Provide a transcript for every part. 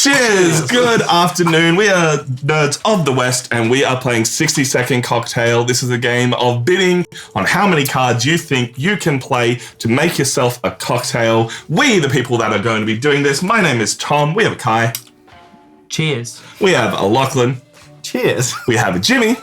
Cheers! Good afternoon. We are Nerds of the West, and we are playing 60-Second Cocktail. This is a game of bidding on how many cards you think you can play to make yourself a cocktail. We, the people that are going to be doing this, my name is Tom. We have Kai. Cheers. We have a Lachlan. Cheers. We have a Jimmy.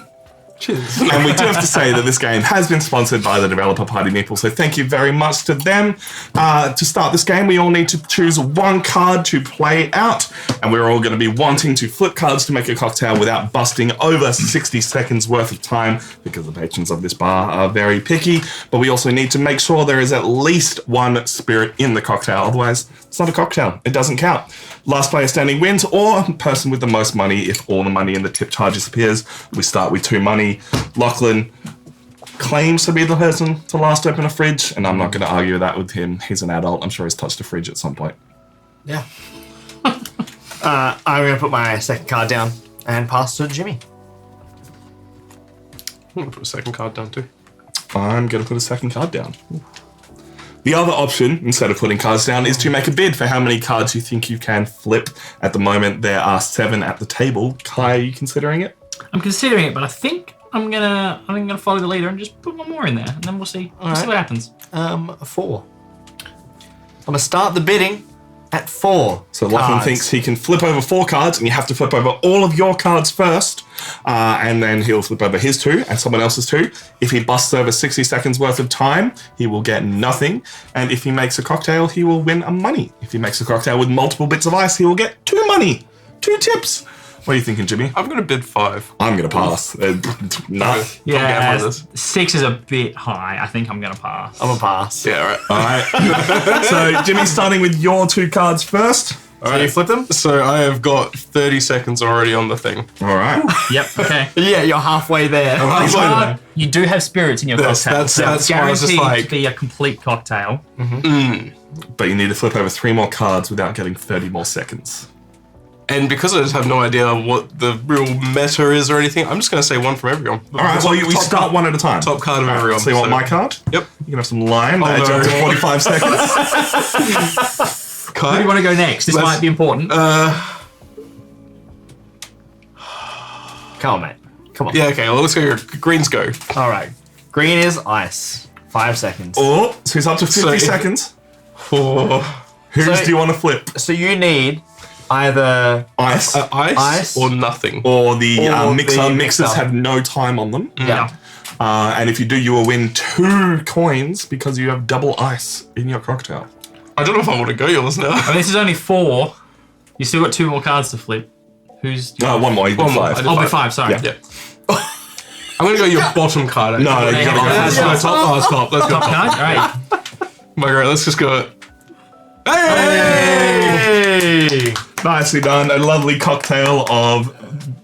Cheers. And we do have to say that this game has been sponsored by the developer Party Meeple, so thank you very much to them. To start this game, we all need to choose one card to play out, and we're all going to be wanting to flip cards to make a cocktail without busting over 60 seconds worth of time, because the patrons of this bar are very picky, but we also need to make sure there is at least one spirit in the cocktail, otherwise it's not a cocktail, it doesn't count. Last player standing wins, or person with the most money if all the money in the tip jar disappears. We start with 2 money. Lachlan claims to be the person to last open a fridge, and I'm not going to argue that with him. He's an adult. I'm sure he's touched a fridge at some point. Yeah. I'm going to put my second card down and pass to Jimmy. I'm going to put a second card down too. I'm going to put a second card down. The other option, instead of putting cards down, is to make a bid for how many cards you think you can flip. At the moment, there are 7 at the table. Kai, are you considering it? I'm considering it, but I think I'm gonna follow the leader and just put one more in there, and then we'll see. We'll see what happens. 4. I'm going to start the bidding at 4. So Lachlan thinks he can flip over 4 cards, and you have to flip over all of your cards first, and then he'll flip over his 2 and someone else's 2. If he busts over 60 seconds worth of time, he will get nothing. And if he makes a cocktail, he will win a money. If he makes a cocktail with multiple bits of ice, he will get 2 money. 2 tips. What are you thinking, Jimmy? I'm going to bid 5. I'm going to pass. No. Yeah, 6 is a bit high. I think I'm gonna pass. I'm going to pass. Yeah, right. All right. So Jimmy's starting with your 2 cards first. So you flip them? So I have got 30 seconds already on the thing. All right. Yep. Okay. Yeah, you're halfway there. You do have spirits in your cocktail. That's so why I it's was just guaranteed like- to be a complete cocktail. But you need to flip over 3 more cards without getting 30 more seconds. And because I just have no idea what the real meta is or anything, I'm just going to say one from everyone. All right, well, we start one at a time. Top card of everyone. So you want my card? Yep. You can have some lime. That no. adds up to 45 seconds. Where do you want to go next? This might be important. Come on, mate. Come on. Yeah, okay, well, let's go. Greens go. All right. Green is ice. 5 seconds. Oh, so he's up to 50 seconds. Whose So- do you want to flip? So you need either Ice Ice or nothing. or the or mixer. the Mixers mixer. have no time on them. yeah. And if you do, you will win 2 coins because you have double ice in your cocktail. I don't know if I want to go yours now. I mean, this is only 4. You still got 2 more cards to flip. Who's? One more. You did One more. 5. I did Oh, by 5. 5. Sorry. Yeah. I'm going to go your bottom card. Actually. No, you gotta go Yeah. first. Let's go top. Oh, it's top. Let's go Top top. card. All right. Margaret, let's just go. Hey! Nicely done. A lovely cocktail of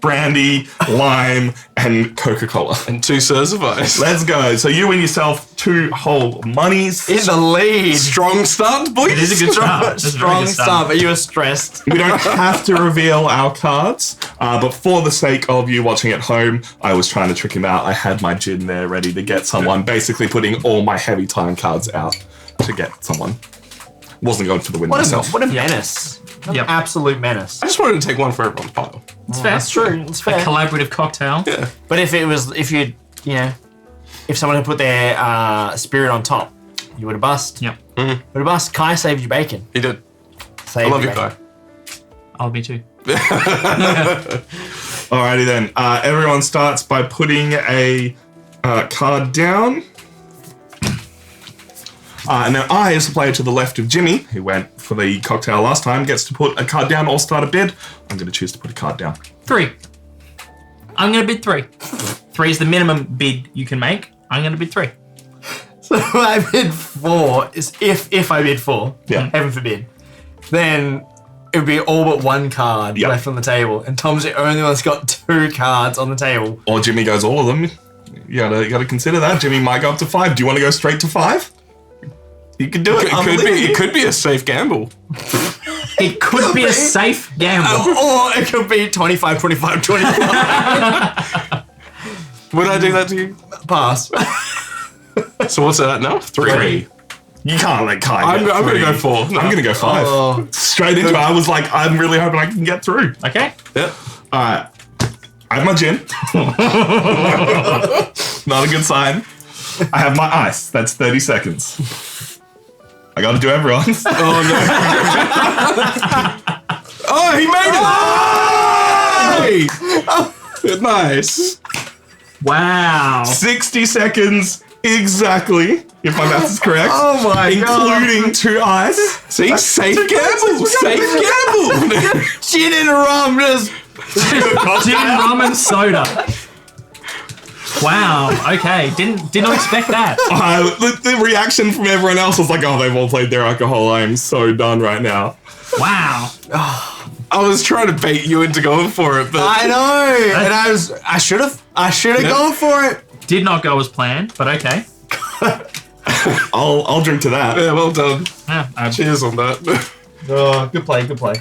brandy, lime, and Coca-Cola. And 2 serves of ice. Let's go. So you win yourself 2 whole monies. In the lead. Strong start, boys. It is a good start. This is a very Strong good start, but you were stressed. We don't have to reveal our cards, but for the sake of you watching at home, I was trying to trick him out. I had my gin there ready to get someone, basically putting all my heavy time cards out to get someone. Wasn't going for the win myself. What a menace. An Yep. absolute menace. I just wanted to take one for everyone's pile. It's fair. That's true. It's fair. Collaborative cocktail. Yeah. But if someone had put their spirit on top, you would have bust. Yep. Would have bust. Kai saved you bacon. He did. Saved I love you, bacon. Kai. I'll be too. Alrighty then. Everyone starts by putting a card down. And now I, as the player to the left of Jimmy, who went for the cocktail last time, gets to put a card down or start a bid. I'm going to choose to put a card down. 3. I'm gonna bid 3. 3 is the minimum bid you can make. I'm gonna bid 3. So I bid 4 is if I bid 4, Yeah. heaven forbid, then it would be all but 1 card Yep. left on the table. And Tom's the only one that's got 2 cards on the table. Or Jimmy goes all of them. You gotta consider that. Jimmy might go up to 5. Do you want to go straight to 5? You can do it. It could be a safe gamble. It could be a safe gamble. Or it could be 25, 25, 25. Would I do that to you? Pass. So what's that now? 3. You can't let Kai I'm get going to three. go 4. No. I'm going to go 5. Oh. Straight into it. I was like, I'm really hoping I can get through. Okay. Yep. All right. I have my gin. Not a good sign. I have my ice. That's 30 seconds. I got to do everyone's. Oh, no. Oh, he made it! Oh, nice. Wow. 60 seconds exactly, if my math is correct. Oh my god. Including 2 ice. See? Safe gamble. Safe gamble. Gin and rum just. Gin, rum, and soda. Wow. Okay. Didn't expect that. The reaction from everyone else was like, oh, they've all played their alcohol. I am so done right now. Wow. I was trying to bait you into going for it, but I know, and I should have gone for it. Did not go as planned, but okay. I'll drink to that. yeah, well done. Yeah, Cheers on that. Oh, good play, good play.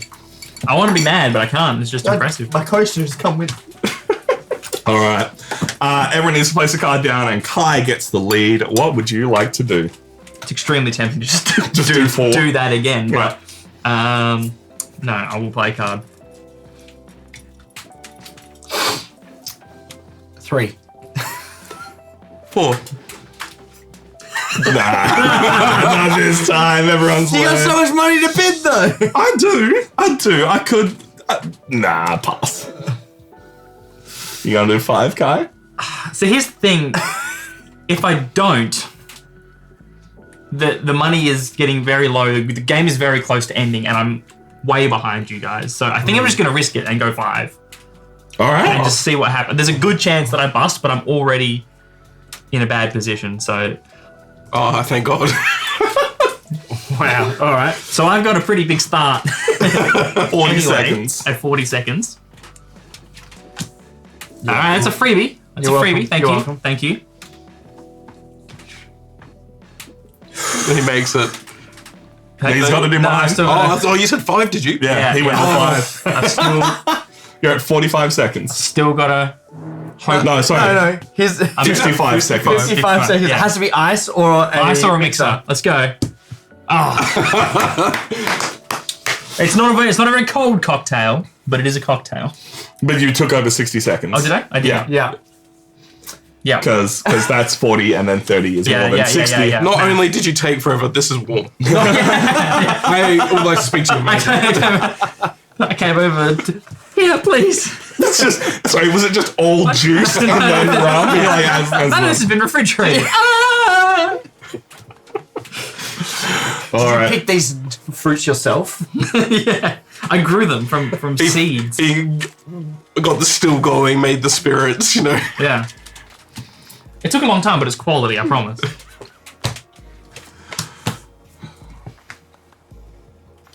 I want to be mad, but I can't. It's just impressive. My coasters come with. All right. Everyone needs to place a card down, and Kai gets the lead. What would you like to do? It's extremely tempting to just do 4. do that again, Yeah. but no, I will play a card. 3. 4. Nah, not this time. Everyone's You got left. so much money to bid though. I do. I could. Nah, pass. You gonna do 5, Kai? So here's the thing: if I don't, the money is getting very low. The game is very close to ending, and I'm way behind you guys. So I think I'm just gonna risk it and go 5 All right. and just see what happens. There's a good chance that I bust, but I'm already in a bad position. So Oh, thank God. wow. All right. So I've got a pretty big start. 40 seconds. At 40 seconds. All right, that's a freebie. That's You're a freebie. welcome. Thank You're you. welcome. Thank you. He makes it. He's got to do No, I mine. still Oh, you said 5, did you? Yeah, he went yeah. for 5. I've You're at 45 seconds. still got to hope. No, sorry. No. Here's 55 seconds. 55 seconds. Yeah. It has to be ice or Ice or a mixer. Let's go. Oh. It's not a very cold cocktail, but it is a cocktail. But you took over 60 seconds. Oh, did I? I did. Yeah. Yeah. Yeah. Because that's 40 and then 30 is more than 60. yeah. Not only did you take forever, this is warm. I would like to speak to you, man. I came over. Yeah, please. It's just, sorry, was it just all juice and then rum? You're like, None of this has been refrigerated. all right. Pick these fruits yourself. Yeah. I grew them from seeds. He got the still going, made the spirits, you know. Yeah. It took a long time, but it's quality, I promise.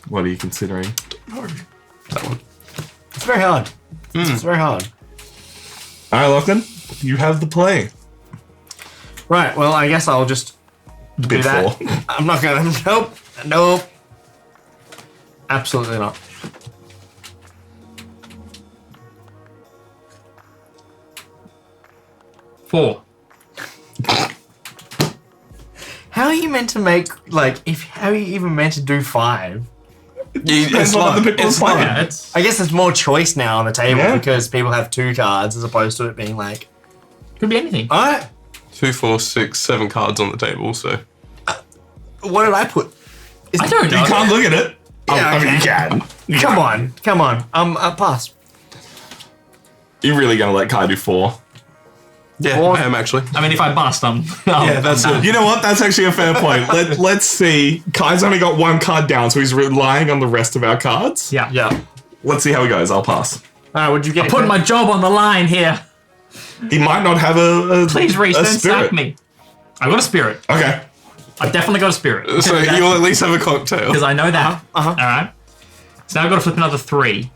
What are you considering? That one. It's very hard. It's very hard. All right, Lachlan, you have the play. Right. Well, I guess I'll just do Bid that. 4. I'm not gonna. Nope. Absolutely not. Four. How are you meant to make how are you even meant to do 5? Depends on what the people it's are playing. Yeah, it's I guess there's more choice now on the table Yeah. because people have 2 cards as opposed to it being like, could be anything. alright, 2, 4, 6, 7 cards on the table, so. what did I put? I don't know. You can't look at it. Yeah, I mean, you okay. can. Come on. Pass. You're really going to let Kai do 4? Yeah, Or- I am actually. I mean, if I bust, Yeah, that's it. You know what? That's actually a fair point. Let's see. Kai's only got 1 card down, so he's relying on the rest of our cards. Yeah. Yeah. Let's see how he goes. I'll pass. Alright, what'd you get? Putting my job on the line here. He might not have a Please, Reese, a don't spirit. sack me. I got a spirit. Okay. I've definitely got a spirit. So you'll at least have a cocktail. Because I know that. Uh-huh. All right. So now I've got to flip another 3.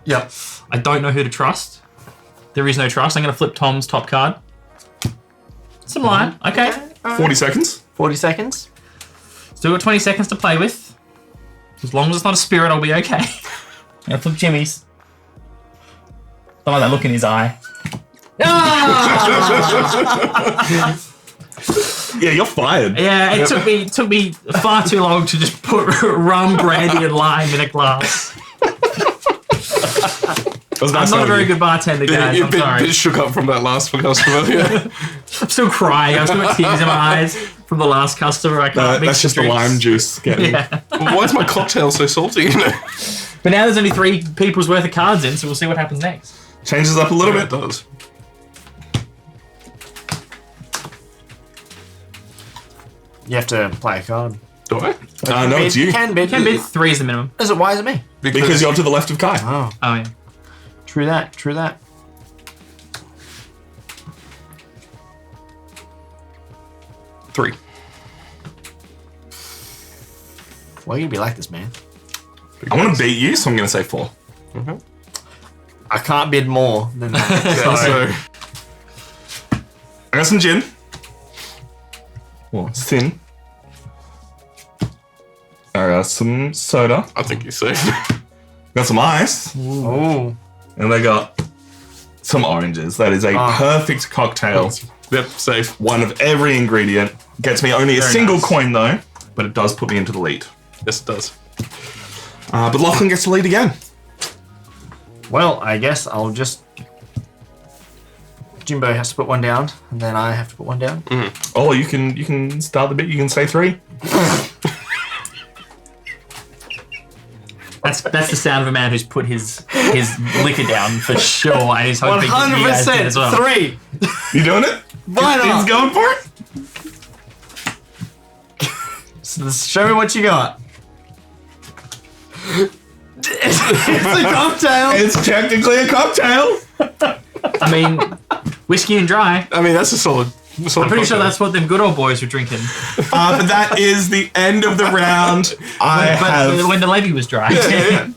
Yep. I don't know who to trust. There is no trust. I'm going to flip Tom's top card. Some line. Okay. 40 seconds. 40 seconds. Still got 20 seconds to play with. As long as it's not a spirit, I'll be okay. I'm going to flip Jimmy's. Don't like that look in his eye. Yeah, you're fired. Yeah, it took me far too long to just put rum, brandy, and lime in a glass. I'm not a very good bartender, guys. You're I'm sorry. bit shook up from that last customer. Yeah. I'm still crying. I've still got tears in my eyes from the last customer. I can't mix That's just the drinks. lime juice. Yeah. Why is my cocktail so salty? You know? But now there's only 3 people's worth of cards in, so we'll see what happens next. Changes up a little It bit. does. You have to play a card. Do I? No, it's you. Can bid. 3 is the minimum. Is it? Why is it me? Because you're to the left of Kai. Oh, Oh, yeah. true that. True that. Three. Why you be like this, man? I want to beat you, so I'm going to say 4. I can't bid more than that. Yeah, so I got some gin. Sin. I got some soda. I think you're safe. Got some ice. Oh, And I got some oranges. That is a perfect cocktail. Yep, safe. One of every ingredient. Gets me only a Very single nice. coin, though. But it does put me into the lead. Yes, it does. But Lachlan gets the lead again. well, I guess I'll just. Jimbo has to put one down, and then I have to put one down. Oh, you can start the bit. You can say 3. That's the sound of a man who's put his liquor down for sure, and he's hoping that you guys did as well. 3. You doing it? Why not? He's going for it. So show me what you got. It's a cocktail. It's technically a cocktail. I mean, whiskey and dry. I mean, that's a solid. I'm pretty sure that's what them good old boys were drinking. But that is the end of the round. But when the levy was dry. Yeah.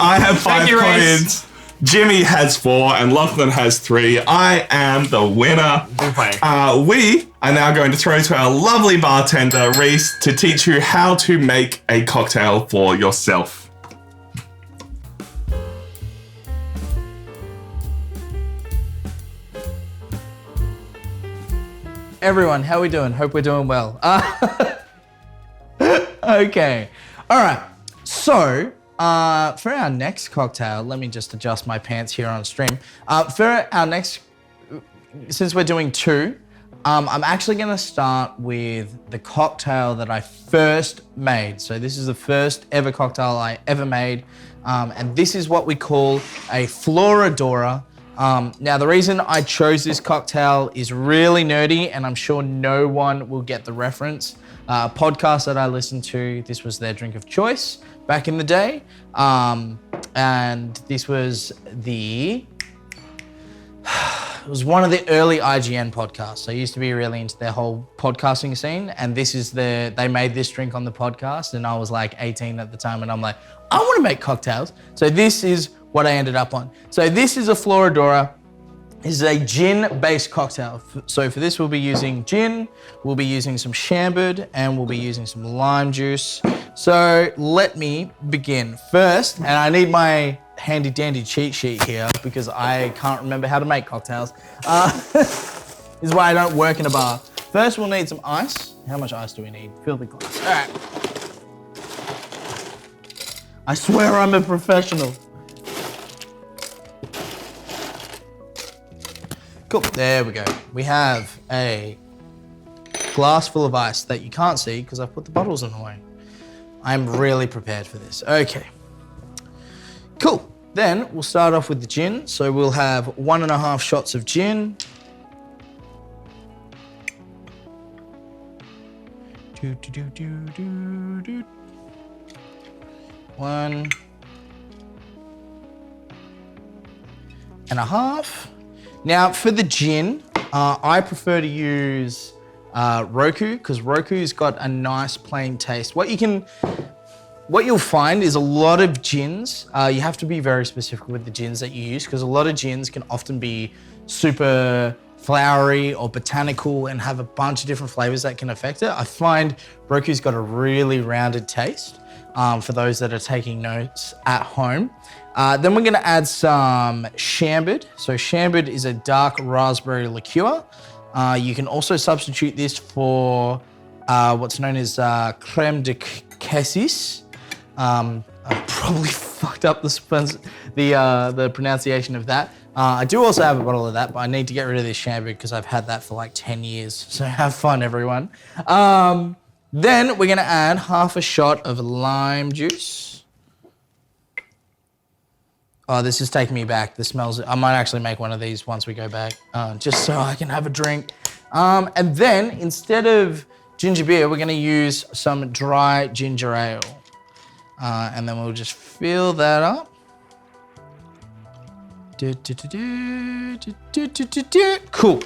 I have 5 you, Reese. coins. Jimmy has 4 and Lachlan has 3. I am the winner. Okay. We are now going to throw to our lovely bartender, Reese, to teach you how to make a cocktail for yourself. Everyone, how we doing? Hope we're doing well. Okay. All right. So, for our next cocktail, let me just adjust my pants here on stream. For our next, since we're doing 2, I'm actually going to start with the cocktail that I first made. So this is the first ever cocktail I ever made. And this is what we call a Floridora. Now, the reason I chose this cocktail is really nerdy, and I'm sure no one will get the reference. Podcast that I listened to, this was their drink of choice back in the day. And this was it was one of the early IGN podcasts. I used to be really into their whole podcasting scene, and they made this drink on the podcast, and I was like 18 at the time, and I'm like, I want to make cocktails. So this is what I ended up on. So this is a Floridora. This is a gin-based cocktail. So for this, we'll be using gin, we'll be using some Chambord, and we'll be using some lime juice. So let me begin. First, and I need my handy dandy cheat sheet here because I can't remember how to make cocktails. This is why I don't work in a bar. First, we'll need some ice. How much ice do we need? Fill the glass. All right. I swear I'm a professional. Cool, there we go. We have a glass full of ice that you can't see because I've put the bottles in the way. I'm really prepared for this. Okay. Cool. Then we'll start off with the gin. So we'll have 1.5 shots of gin. Do, do, do, do, do, do. 1.5. Now for the gin, I prefer to use Roku because Roku's got a nice plain taste. What you'll find is a lot of gins, you have to be very specific with the gins that you use because a lot of gins can often be super flowery or botanical and have a bunch of different flavors that can affect it. I find Roku's got a really rounded taste. for those that are taking notes at home. Then we're gonna add some Chambord. So Chambord is a dark raspberry liqueur. You can also substitute this for what's known as creme de cassis. I probably fucked up the pronunciation of that. I do also have a bottle of that, but I need to get rid of this Chambord because I've had that for like 10 years. So have fun, everyone. Then we're gonna add half a shot of lime juice. Oh, this is taking me back. This smells, I might actually make one of these once we go back, just so I can have a drink. And then instead of ginger beer, we're gonna use some dry ginger ale. And then we'll just fill that up. Cool.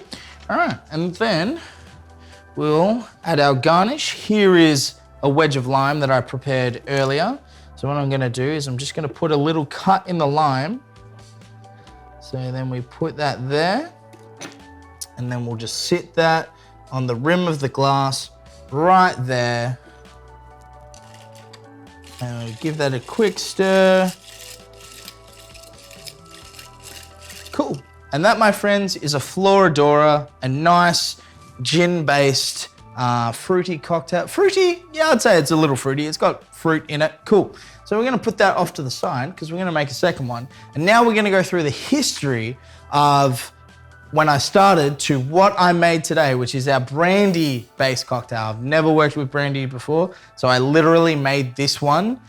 All right, and then we'll add our garnish. Here is a wedge of lime that I prepared earlier. So what I'm gonna do is I'm just gonna put a little cut in the lime. So then we put that there, and then we'll just sit that on the rim of the glass right there. And we'll give that a quick stir. Cool. And that, my friends, is a Floridora, a nice gin-based fruity cocktail. Fruity? Yeah, I'd say it's a little fruity. It's got fruit in it. Cool. So we're gonna put that off to the side because we're gonna make a second one. And now we're gonna go through the history of when I started to what I made today, which is our brandy-based cocktail. I've never worked with brandy before, so I literally made this one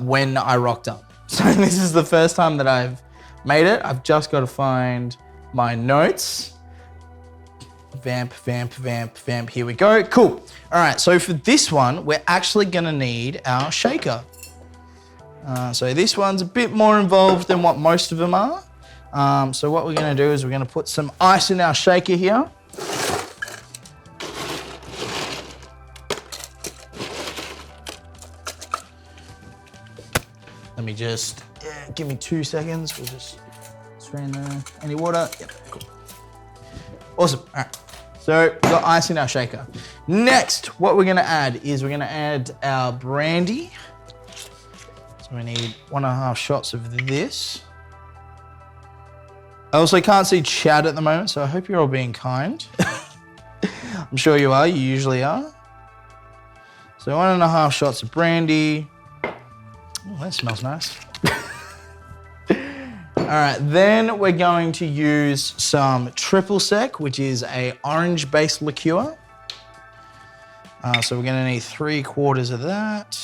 when I rocked up. So this is the first time that I've made it. I've just got to find my notes. Vamp, vamp, vamp, vamp. Here we go. Cool. All right, so for this one, we're actually gonna need our shaker. So this one's a bit more involved than what most of them are. So what we're gonna do is we're gonna put some ice in our shaker here. Let me just, give me 2 seconds. We'll just strain there. Any water? Yep, cool. Awesome, all right. So we've got ice in our shaker. Next, what we're gonna add is we're gonna add our brandy. So we need 1.5 shots of this. I also can't see chat at the moment, so I hope you're all being kind. I'm sure you are, you usually are. So 1.5 shots of brandy. Oh, that smells nice. All right, then we're going to use some triple sec, which is a orange-based liqueur. So we're gonna need 3/4 of that.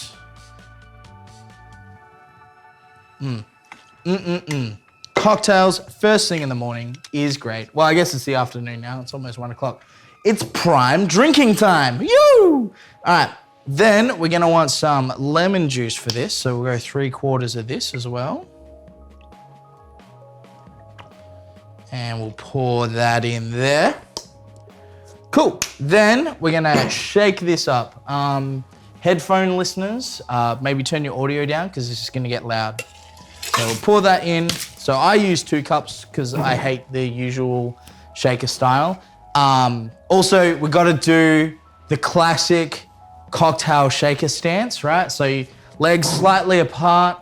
Cocktails, first thing in the morning is great. Well, I guess it's the afternoon now. It's almost 1 o'clock. It's prime drinking time. Yoo! All right, then we're gonna want some lemon juice for this. So we'll go 3/4 of this as well. And we'll pour that in there. Cool. Then we're gonna shake this up. Headphone listeners, maybe turn your audio down because this is gonna get loud. So we'll pour that in. So I use 2 cups because I hate the usual shaker style. Also, we gotta do the classic cocktail shaker stance, right? So legs slightly apart.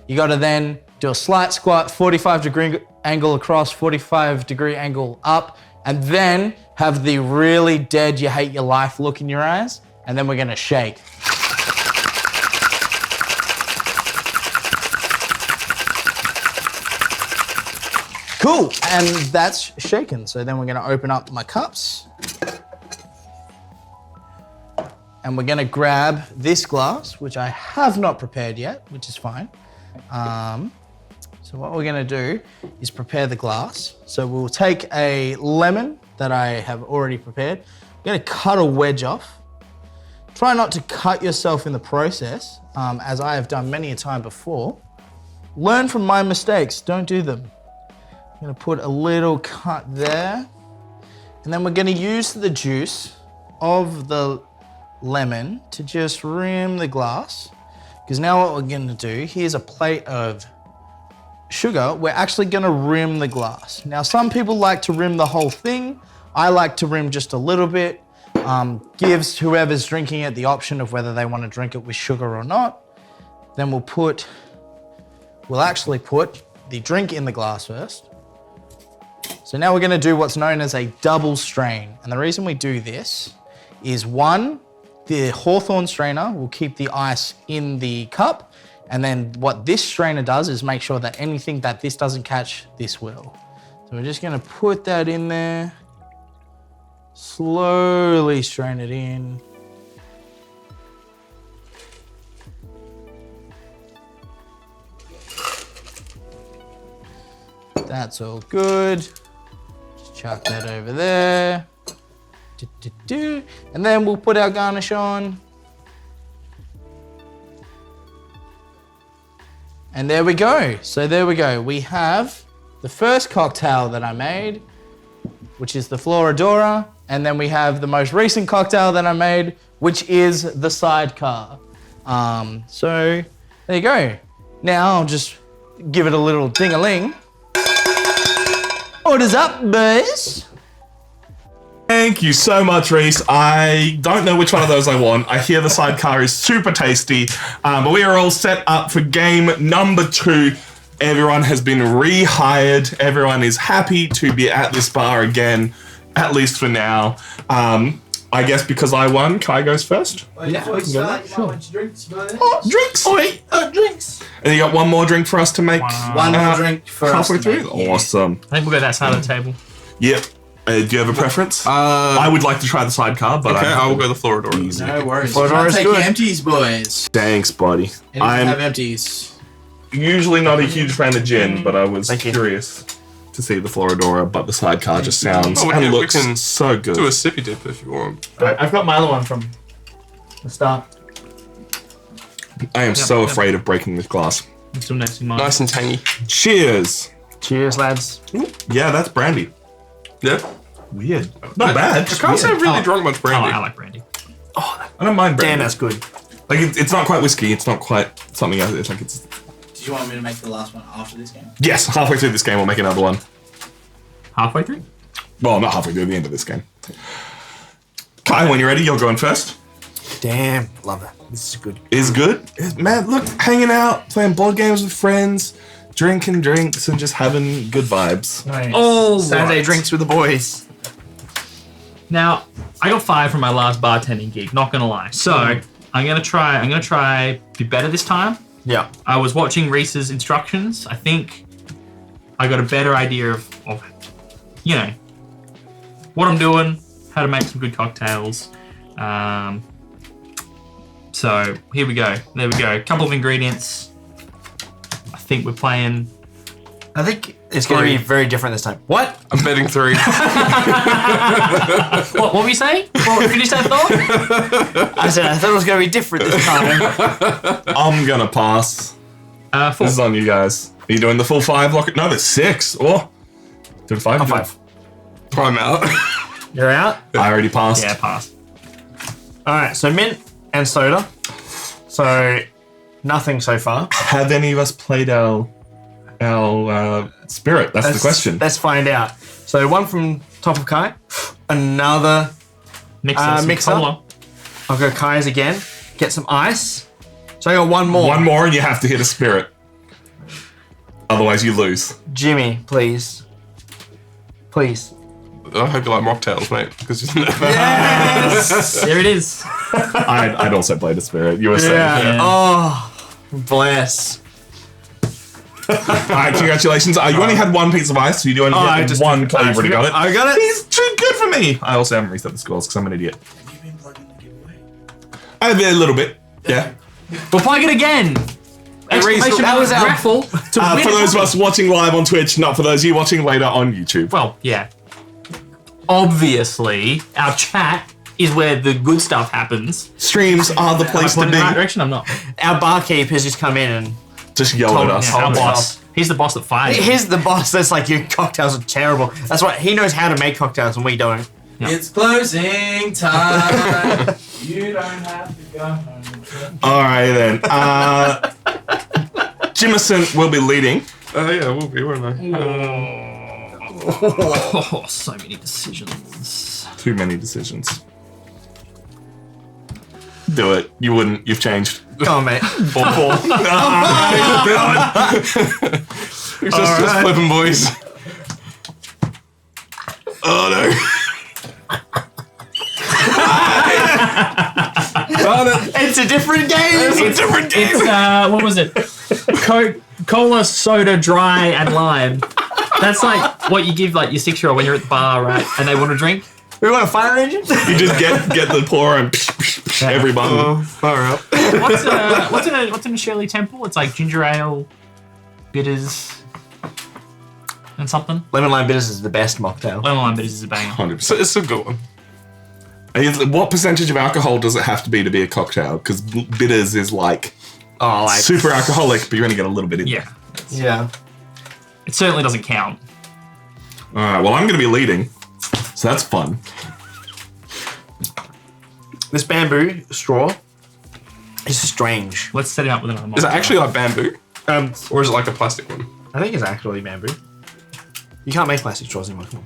You gotta then do a slight squat, 45-degree angle across, 45-degree angle up, and then have the really dead, you hate your life look in your eyes, and then we're gonna shake. Cool, and that's shaken. So then we're gonna open up my cups. And we're gonna grab this glass, which I have not prepared yet, which is fine. So what we're gonna do is prepare the glass. So we'll take a lemon that I have already prepared. I'm gonna cut a wedge off. Try not to cut yourself in the process, as I have done many a time before. Learn from my mistakes, don't do them. I'm gonna put a little cut there. And then we're gonna use the juice of the lemon to just rim the glass. Because now what we're gonna do, here's a plate of sugar. We're actually gonna rim the glass. Now, some people like to rim the whole thing. I like to rim just a little bit. Gives whoever's drinking it the option of whether they wanna drink it with sugar or not. Then we'll actually put the drink in the glass first. So now we're gonna do what's known as a double strain. And the reason we do this is one, the Hawthorne strainer will keep the ice in the cup. And then what this strainer does is make sure that anything that this doesn't catch, this will. So we're just gonna put that in there. Slowly strain it in. That's all good. Just chuck that over there. And then we'll put our garnish on. And there we go. So there we go. We have the first cocktail that I made, which is the Floridora. And then we have the most recent cocktail that I made, which is the Sidear. So there you go. Now I'll just give it a little ding-a-ling. Orders up, boys. Thank you so much, Reese. I don't know which one of those I want. I hear the Sidecar is super tasty, but we are all set up for game number 2. Everyone has been rehired. Everyone is happy to be at this bar again, at least for now. I guess because I won, Kai goes first. Drinks. Drinks! Oi, drinks. And you got one more drink for us to make One more drink for us halfway to through? make, yeah. Awesome. I think we'll go that side of the table. Yep. Do you have a preference? I would like to try the Sidecar, but Okay, I will go the Floridora. Easy. No worries. Floridora is Take good. your empties, boys. Thanks, buddy. Anyone have I'm empties? usually not a huge fan of gin, but I was Thank you. curious to see the Floridora, but the Sidecar just sounds Oh, and yeah, we looks can so good. Do a sippy dip if you want. I've got my other one from the start. I am so yep. afraid of breaking this glass. I'm still next in mine. Nice and tangy. Cheers. Cheers, lads. Yeah, that's brandy. Yeah. Weird. Not bad. I Just can't say I've weird. really drunk much brandy. I like brandy. I don't mind brandy. Damn, that's good. Like it's not quite whiskey. It's not quite something else. It's like it's. Did you want me to make the last one after this game? Yes, halfway through this game, we'll make another one. Halfway through? Well, not halfway through the end of this game. Kai, when you're ready, you're going first. Damn, love that. This is good. Is good. Man, look, hanging out, playing board games with friends, drinking drinks, and just having good vibes. Nice. Oh, Saturday drinks with the boys. Now, I got fired from my last bartending gig, not gonna lie. So I'm gonna try be better this time. Yeah. I was watching Reese's instructions. I think I got a better idea of you know, what I'm doing, how to make some good cocktails. So here we go. There we go. A couple of ingredients. I think we're playing. I think it's going to be very different this time. What? I'm betting 3. What were you saying? Finish that thought? I said I thought it was going to be different this time. I'm gonna pass. 4. This is on you guys. Are you doing the full 5 lock? No, there's 6. Oh, do it 5. I'm 5. I'm out. You're out? I already passed. Yeah, pass. All right, so mint and soda. So nothing so far. Have any of us played our spirit? That's the question. Let's find out. So one from top of Kai. Another. Mixer. Mixer. Cola. I'll go Kai's again. Get some ice. So I got one more. One more, and you have to hit a spirit. Otherwise, you lose. Jimmy, please. Please. I hope you like mocktails, mate. Because There it is. I'd also played a spirit. You were saying. Yeah. Oh, bless. All right, congratulations. You only had one piece of ice, so you only I get just- one. Oh, you've already got it. I got it. He's too good for me. I also haven't reset the scores because I'm an idiot. Have you been plugging the giveaway? I did a little bit. Yeah. We'll plug it again. Exclamation that was mark our- raffle to win For a those of copy. us watching live on Twitch, not for those of you watching later on YouTube. Well, yeah. Obviously, our chat is where the good stuff happens. Streams are the Am I place to pointing in the right be. direction? I'm not. Our barkeep has just come in and Just yell at us. Yeah, our Hold boss. He's the boss that fired me. he's the boss that's like, your cocktails are terrible. That's why he knows how to make cocktails and we don't. Yeah. It's closing time. You don't have to go home. All right then. Jimison will be leading. yeah, we'll be, won't I? Oh, so many decisions. Too many decisions. Do it. You wouldn't. You've changed. Come on, mate. 4. Just right. flipping, boys. Oh no. It's a different game. It's a different game. It's what was it? Cola, soda, dry, and lime. That's like what you give like your 6-year-old when you're at the bar, right? And they want a drink. We want a fire engine? You just get the pour and every button. Oh, fire up. What's in a Shirley Temple? It's like ginger ale, bitters, and something. Lemon lime bitters is the best mocktail. Lemon lime bitters is a banger. 100%. It's a good one. What percentage of alcohol does it have to be a cocktail? Because bitters is like Oh, like super alcoholic, but you only get a little bit in. Yeah, Yeah. it certainly doesn't count. All right. Well, I'm going to be leading, so that's fun. This bamboo straw is strange. Let's set it up with another. Is it actually like bamboo? Um, Or is it like a plastic one? I think it's actually bamboo. You can't make plastic straws anymore. Come on.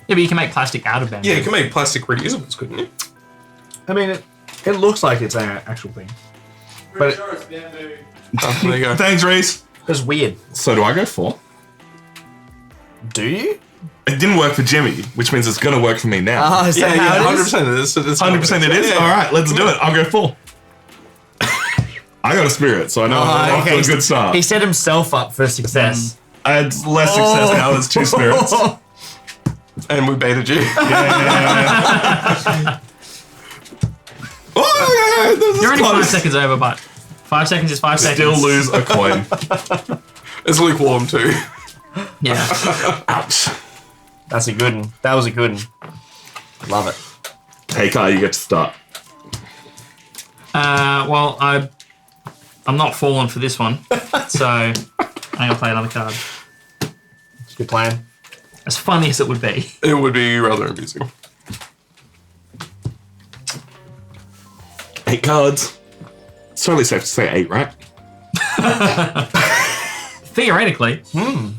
Yeah, but you can make plastic out of bamboo. Yeah, you can make plastic reusables, couldn't you? I mean, it looks like it's an actual thing. But Sure, it's bamboo. Oh, there you go. Thanks, Reese. it's weird. So do I go 4? Do you? It didn't work for Jimmy, which means it's going to work for me now. Oh, is that how it is? 100% it is. 100% it is? Yeah. All right, let's do it. I'll go 4. I got a spirit, so I know I'm off to a good start. He set himself up for success. I had less success now. There's 2 spirits. And we baited you. Oh, this is You're only 5 close. seconds over, but 5 seconds is 5 seconds. Still lose a coin. It's lukewarm too. Yeah. Ouch. That's a good one. That was a good one. Love it. Hey, Kai, you get to start. Well, I'm not falling for this one, so I'm gonna play another card. It's a good plan. As funny as it would be. It would be rather amusing. 8 cards. It's totally safe to say 8, right? Theoretically.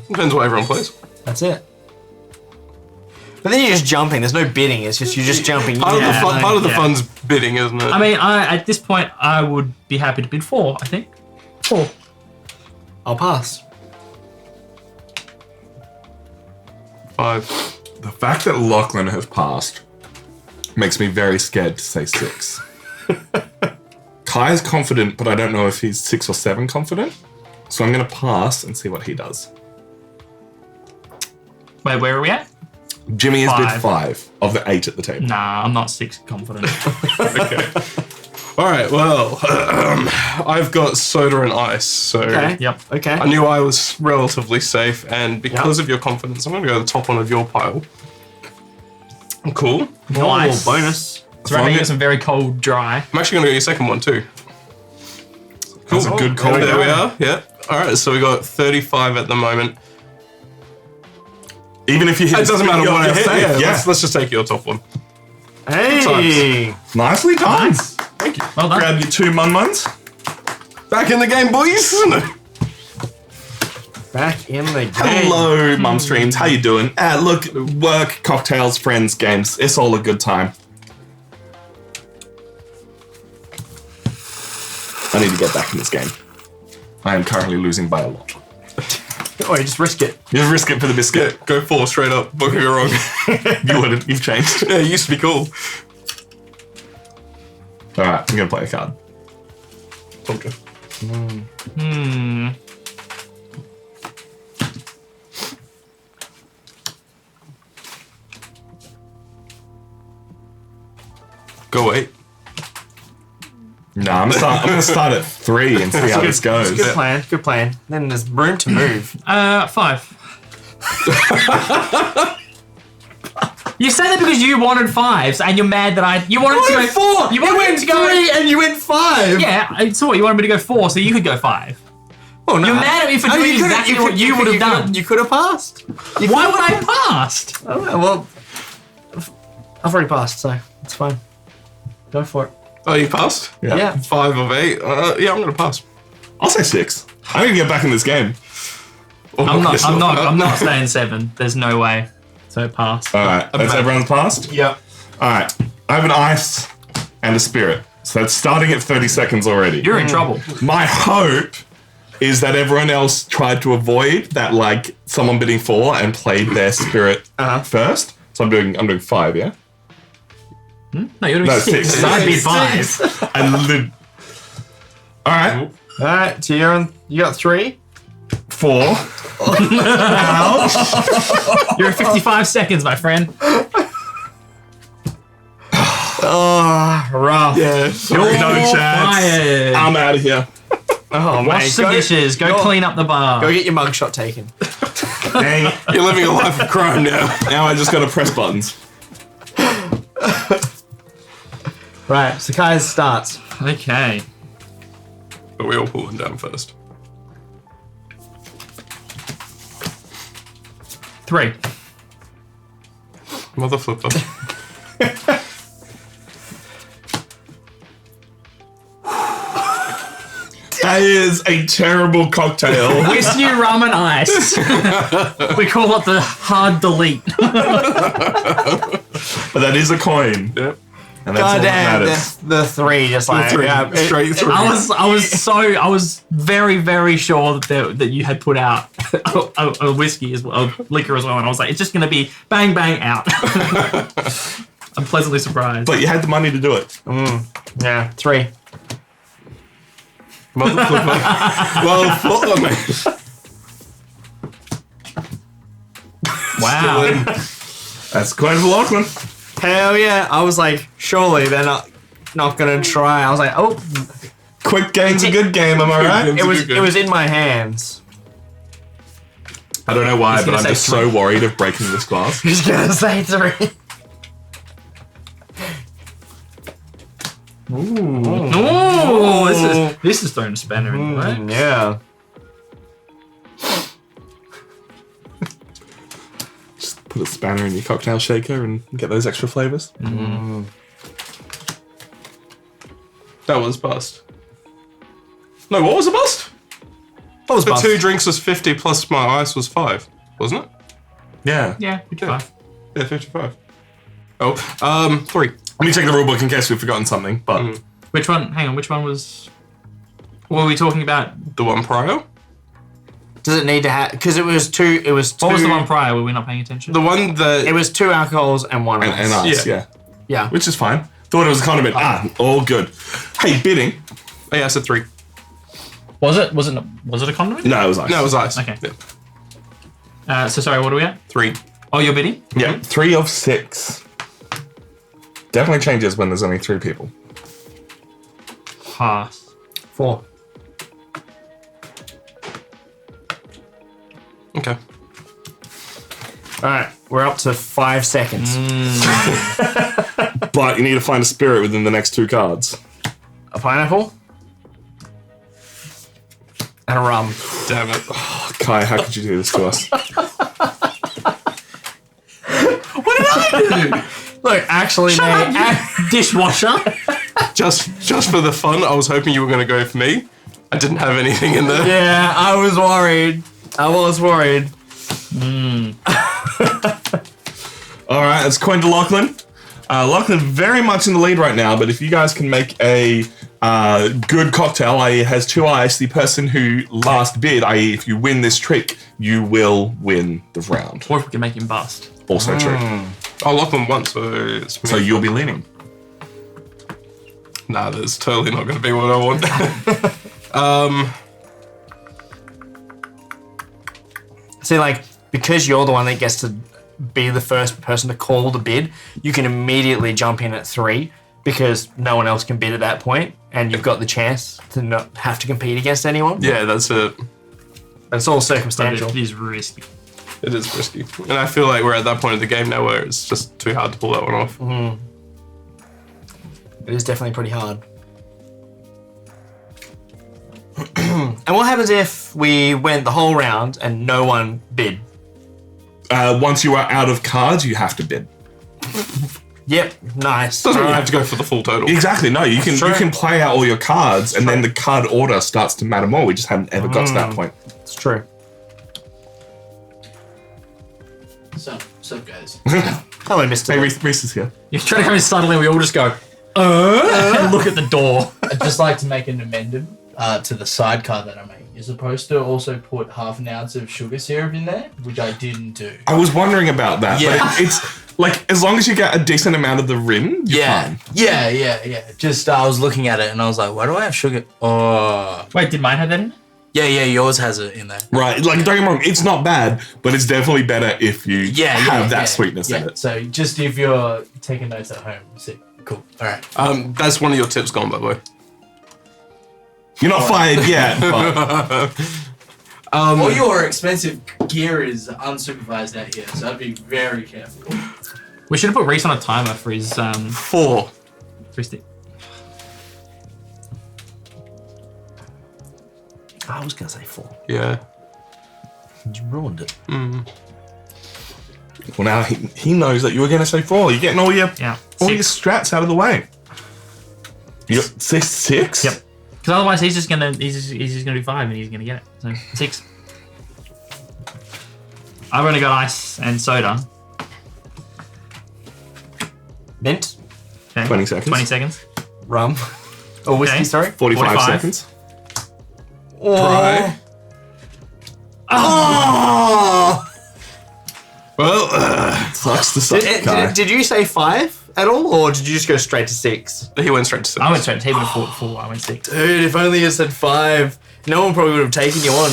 Depends what everyone plays. That's it. But then you're just jumping. There's no bidding. It's just you're just jumping. Part Yeah. of the yeah. fun's bidding, isn't it? I mean, at this point, I would be happy to bid 4, I think. 4. I'll pass. 5. The fact that Lachlan has passed makes me very scared to say 6. Kai is confident, but I don't know if he's 6 or 7 confident. So I'm going to pass and see what he does. Wait, where are we at? Jimmy has bid 5. 5 of the 8 at the table. Nah, I'm not 6 confident. Okay. All right. Well, I've got soda and ice, so Okay. Yep. Okay. I knew I was relatively safe, and because of your confidence, I'm going to go to the top one of your pile. Cool. Nice. Oh, bonus. So right now you got some very cold, dry. I'm actually going to go your second one too. That's a good call. There we are. Yeah. All right. So we got 35 at the moment. Even if you hit It doesn't matter what I hit. safe. Yeah. Let's just take your top one. Hey. Nicely done. Nice. Thank you. Well done. Grab your 2 mun-muns. Back in the game, boys. Back in the game. Hello, Mum Streams. How you doing? Look, work, cocktails, friends, games. It's all a good time. I need to get back in this game. I am currently losing by a lot. Oh, you just risk it. You risk it for the biscuit. Go 4 straight up. What could go wrong? You wouldn't. You've changed. Yeah, it used to be cool. All right, I'm gonna play a card. Told you. Go 8. No, I'm gonna start at 3 and see how this goes. Good plan. Good plan. Then there's room to move. 5. You say that because you wanted 5s and you're mad that you wanted to go 4. You wanted to go 3 and you went 5. Yeah, so what? You wanted me to go 4, so you could go 5. Oh, no. You're mad at me for doing you could've- exactly what you would have done. You could have passed. Why would I have passed? I don't know. Well, I've already passed, so it's fine. Go for it. Oh, you passed? Yeah. 5 of 8. Yeah, I'm gonna pass. I'll say 6. I need to get back in this game. Oh, I'm it's not staying 7. There's no way. So pass. All right, that's everyone's passed. Yep. All right, I have an ice and a spirit. So that's starting at 30 seconds already. You're in trouble. My hope is that everyone else tried to avoid that, like, someone bidding 4 and played their spirit first. So I'm doing 5, yeah? No, you're doing No, 6. 6. So I'd be 5. All right. All right, so you got 3. 4. You're at 55 seconds, my friend. Oh, rough. Yeah. Sorry, no chance. Fired. I'm out of here. Oh, Wash some dishes. Go clean up the bar. Go get your mugshot taken. Dang it. You're living a life of crime now. Now I just gotta press buttons. Right, so Kai starts. Okay. But we all pull him down first. 3. Mother flipper. That is a terrible cocktail. Whiskey, rum, and ice. We call it the hard delete. But that is a coin. Yep. And that's all that Goddamn, matters. the 3 just like Three. Straight through. I was very, very sure that you had put out a whiskey as well, a liquor as well, and I was like, it's just gonna be bang, bang out. I'm pleasantly surprised. But you had the money to do it. Yeah, 3. Mother flipper. Well, flipper, mate. Wow. That's coin for Lachlan. Hell yeah! I was like, surely they're not gonna try. I was like, oh, Quick game's a good game, am I right? it was in my hands. I don't know why, He's but gonna I'm say just so worried of breaking this glass. He's gonna say 3. Oh, this is throwing a spanner in, right? Yeah. Just put a spanner in your cocktail shaker and get those extra flavors. That was bust. No, what was a bust? What was The bust? 2 drinks was 50 plus my ice was 5, wasn't it? Yeah. Yeah, good try. Yeah, 55. Oh, 3. Let me check the rulebook in case we've forgotten something, but Which one? Hang on, which one was... What were we talking about? The one prior? Does it need to have? Because it was 2. It was 2. What was the one prior? Were we not paying attention? The one that... It was 2 alcohols and 1 ice. and us, Yeah. yeah. Yeah. Which is fine. Thought it was a condiment. All good. Hey, bidding. Oh, yeah, I said 3. Was it a condiment? No, it was ice. No, it was ice. Okay. Yeah. So sorry, what are we at? 3. Oh, you're bidding? Yeah, 3 of 6. Definitely changes when there's only 3 people. Pass. 4. Okay. All right, we're up to 5 seconds. But you need to find a spirit within the next 2 cards. A pineapple and a rum. Damn it. Kai, how could you do this to us? Look, actually, Dishwasher. Just for the fun, I was hoping you were going to go for me. I didn't have anything in there. yeah, I was worried. All right, it's coin to Lachlan. Lachlan very much in the lead right now, but if you guys can make a good cocktail, i.e. has 2 ice, the person who last bid, i.e. if you win this trick, you will win the round. Or if we can make him bust. Also true. I'll lock them once, so it's me. So you'll be leading. Nah, that's totally not going to be what I want. See, like, because you're the one that gets to be the first person to call the bid, you can immediately jump in at 3 because no one else can bid at that point, and you've got the chance to not have to compete against anyone. Yeah, that's it. It's all But circumstantial. it is risky. It is risky. And I feel like we're at that point of the game now where it's just too hard to pull that one off. It is definitely pretty hard. And what happens if we went the whole round and no one bid? Once you are out of cards, you have to bid. Yep, nice. Doesn't mean you Alright. have to go for the full total. Exactly. No, you can True. you can play out all your cards, and then the card order starts to matter more. We just haven't ever got to that point. It's true. So guys. Hello, Mr. Hey, Reese is here. You're trying to come in subtly, we all just go. and look at the door. I'd just like to make an amendment to the sidecar that I made. You're supposed to also put half an ounce of sugar syrup in there, which I didn't do. I was wondering about that, but it's like as long as you get a decent amount of the rim, you're fine. Yeah. Just I was looking at it and I was like, why do I have sugar? Oh. Wait, did mine have that in it? Yeah, yours has it in there. Right, like don't get me wrong, it's not bad, but it's definitely better if you have that sweetness in it. So just if you're taking notes at home, sick. Cool. All right. That's one of your tips gone, by the way. You're not fired yet, but All your expensive gear is unsupervised out here, so I'd be very careful. We should have put Reese on a timer for his 4. stick. I was gonna say 4. Yeah. You ruined it. well now he knows that you were going to say 4. You're getting all your Six. strats out of the way. You got 6? Yep. Because otherwise he's just gonna do 5 and he's gonna get it. So 6. I've only got ice and soda. Mint, Okay. 20 seconds. 20 seconds. rum, or whiskey. Okay. Sorry. 45 seconds. Dry. Oh! Well, sucks to suck, guy. Did you say 5 at all, or did you just go straight to 6? He went straight to 6. I went straight to table 4. I went 6. Dude, if only you said 5, no one probably would have taken you on.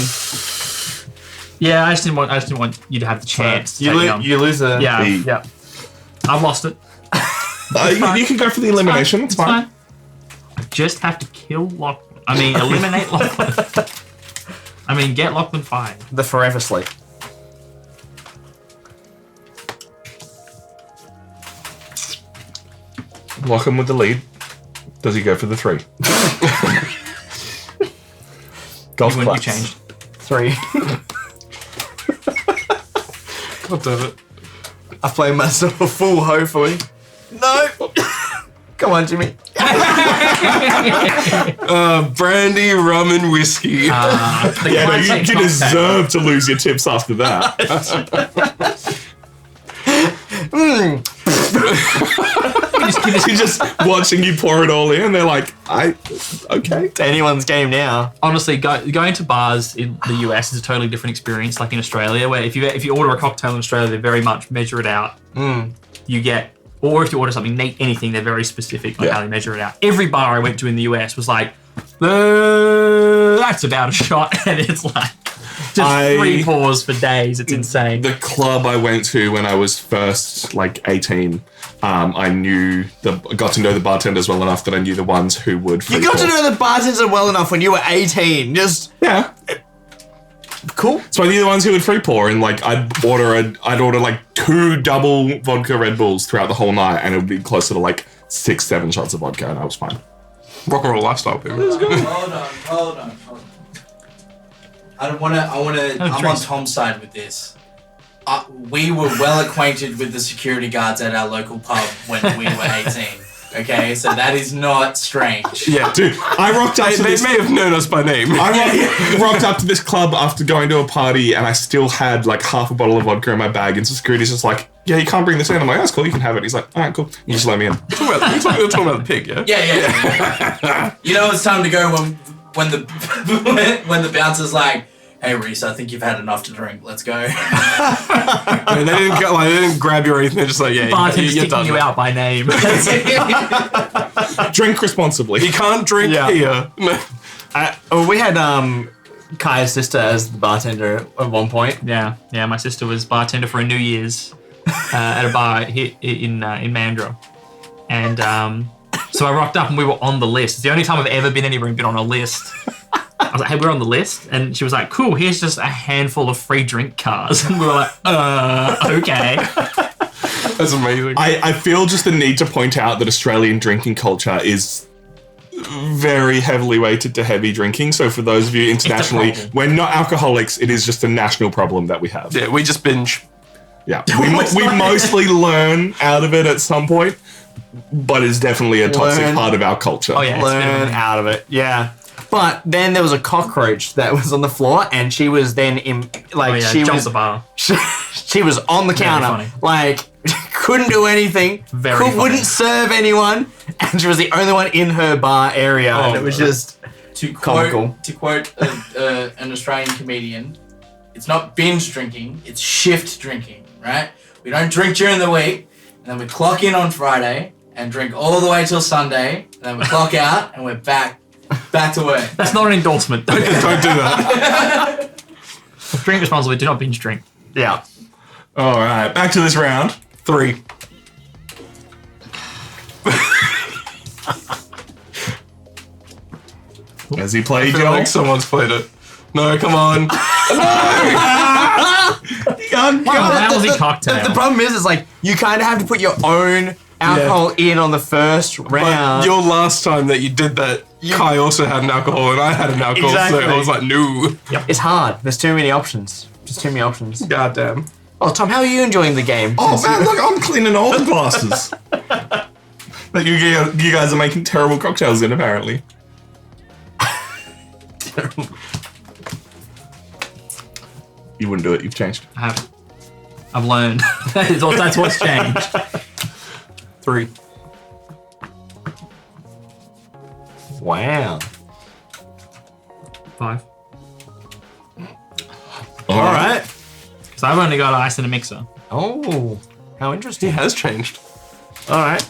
Yeah, I just didn't want you to have the chance. To You, take me on. you lose a. Yeah, The- yeah. I've lost it. You can go for the elimination. It's fine. I just have to kill Lachlan. I mean, eliminate Lachlan. I mean, get Lachlan fired. The forever sleep. Lock him with the lead. Does he go for the 3? Golf When you claps. changed. 3. God damn it. I play myself a full hopefully. No! Come on, Jimmy. Brandy, rum, and whiskey. Yeah, no, you deserve to lose your tips after that. You're just watching you pour it all in. They're like, okay. It's anyone's game now. Honestly, going to bars in the US is a totally different experience. Like in Australia, where if you order a cocktail in Australia, they very much measure it out. You get, or if you order something neat, anything, they're very specific on how they measure it out. Every bar I went to in the US was like, that's about a shot, and it's like just 3 pours for days. It's insane. The club I went to when I was first like 18, I got to know the bartenders well enough that I knew the ones who would. You got to know the bartender well enough when you were 18. Just Yeah. cool. So I knew the ones who would free pour, and like I'd order like 2 double vodka Red Bulls throughout the whole night, and it would be closer to like 6-7 shots of vodka, and I was fine. Rock and roll lifestyle, people. Hold on. I'm on Tom's side with this. We were well acquainted with the security guards at our local pub when we were 18. Okay, so that is not strange. Yeah, Dude, I rocked up to they this. may have known us by name. I rocked up to this club after going to a party, and I still had like half a bottle of vodka in my bag. And security's just like, "Yeah, you can't bring this in." I'm like, "That's cool, you can have it." He's like, "All right, cool, you just let me in." We're talking about the pig, yeah? Yeah. You know it's time to go when the bouncer's like, "Hey Reese, I think you've had enough to drink. Let's go." And they didn't grab you or anything. They're just like, yeah, Bartender's you're kicking done. you out by name. Drink responsibly. You can't drink here. No. We had Kai's sister as the bartender at one point. Yeah. My sister was bartender for a New Year's at a bar here in Mandurah, and so I rocked up and we were on the list. It's the only time I've ever been anywhere and been on a list. I was like, "Hey, we're on the list," and she was like, "Cool, here's just a handful of free drink cards," and we were like, "Okay." That's amazing. I feel just the need to point out that Australian drinking culture is very heavily weighted to heavy drinking. So for those of you internationally, problem. we're not alcoholics. It is just a national problem that we have. Yeah, we just binge. Yeah, we mostly learn out of it at some point, but it's definitely a toxic Learn. part of our culture. Oh, yeah. It's Learn been- out of it. Yeah. But then there was a cockroach that was on the floor, and she was then Oh, yeah, she jumped was the bar. she was on the counter, funny. like couldn't do anything, Very funny. wouldn't serve anyone, and she was the only one in her bar area, and it was just To comical. quote an Australian comedian, it's not binge drinking, it's shift drinking, right? We don't drink during the week, and then we clock in on Friday and drink all the way till Sunday, and then we clock out and we're back to work. That's not an endorsement. Don't do that. Drink responsibly. Do not binge drink. Yeah. All right, back to this round. 3. As he played I feel Joel. like someone's played it. No, come on. Lousy cocktail. The problem is like you kind of have to put your own alcohol in on the first But round. your last time that you did that, Kai also had an alcohol and I had an alcohol, Exactly. so I was like, no. It's hard. There's too many options. Just too many options. God damn. Oh, Tom, how are you enjoying the game? Oh man, look, I'm cleaning all the glasses. That you guys are making terrible cocktails in, apparently. You wouldn't do it. You've changed. I've learned. That's what's changed. 3. Wow. 5. All right. Because I've only got ice in a mixer. Oh, how He interesting. has changed. All right.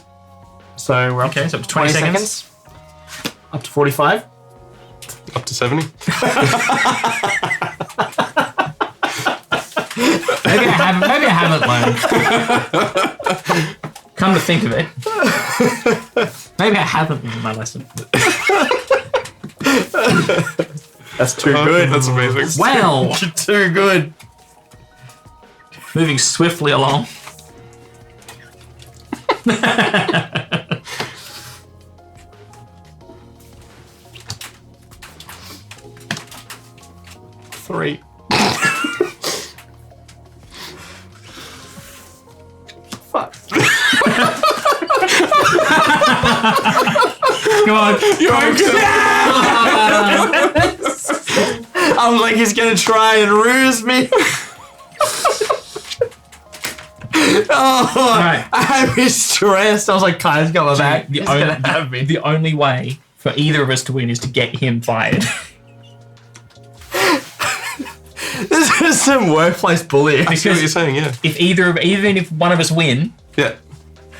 So we're up Okay, to so up to 20 seconds. Up to 45. Up to 70. Maybe I haven't learned. Come to think of it. Maybe I haven't learned my lesson. That's too good. That's amazing. Well, Too good. moving swiftly along. Three. Fuck. Come on. You're okay. I was like, he's gonna try and ruse me. Oh, Alright. I had me stressed. I was like, Kai's coming back. The He's gonna have me. the only way for either of us to win is to get him fired. This is some workplace bullying. I see what you're saying, yeah. Even if one of us win, Yeah.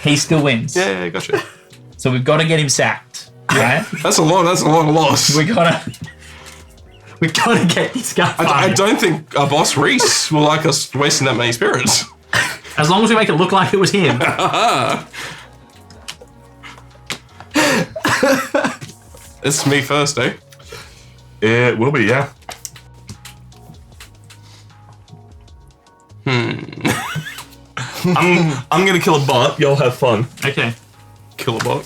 he still wins. Yeah, gotcha. So we've got to get him sacked, right? That's a lot of loss. we gotta get this guy fired. I don't think our boss Reese will like us wasting that many spirits. As long as we make it look like it was him. It's me first, eh? It will be, yeah. I'm gonna kill a bot. Y'all have fun. Okay. Kill a bot.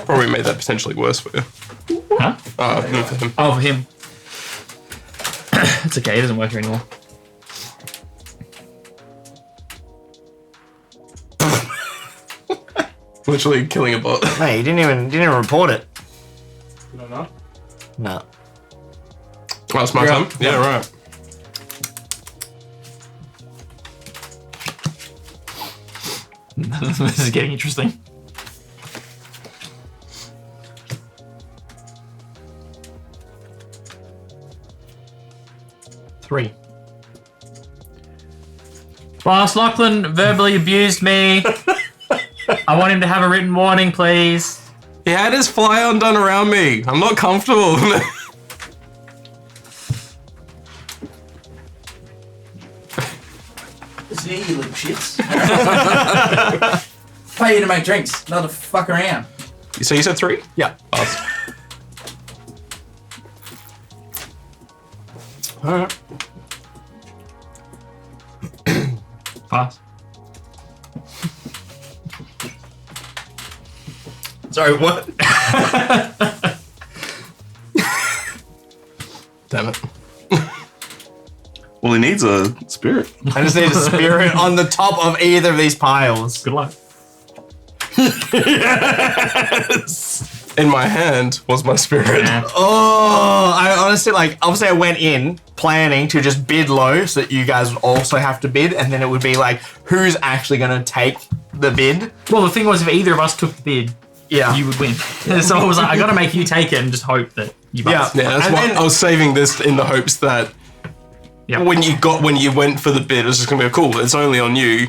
Probably made that potentially worse for you. Huh? No, for him. Oh, for him. It's okay. It doesn't work here anymore. Literally killing a bot. Hey, you didn't even report it. No, no. No. Oh, it's my time? Yeah, right. This is getting interesting. Three. Boss Lachlan verbally abused me. I want him to have a written warning, please. He had his fly undone around me. I'm not comfortable. See, you little shits. Pay you to make drinks, not to fuck around. So you said 3? Yeah. Pass. Alright. Pass. Sorry, what? Damn it. Well, he needs a spirit. I just need a spirit on the top of either of these piles. Good luck. In my hand was my spirit. Yeah. Oh, I honestly, like, obviously I went in, planning to just bid low so that you guys would also have to bid, and then it would be like, who's actually going to take the bid? Well, the thing was, if either of us took the bid, Yeah. you would win. So I was like, I got to make you take it and just hope that you bust. Yeah. Yeah, that's And why then- I was saving this in the hopes that Yeah. when you went for the bid, it was just gonna be cool. It's only on you.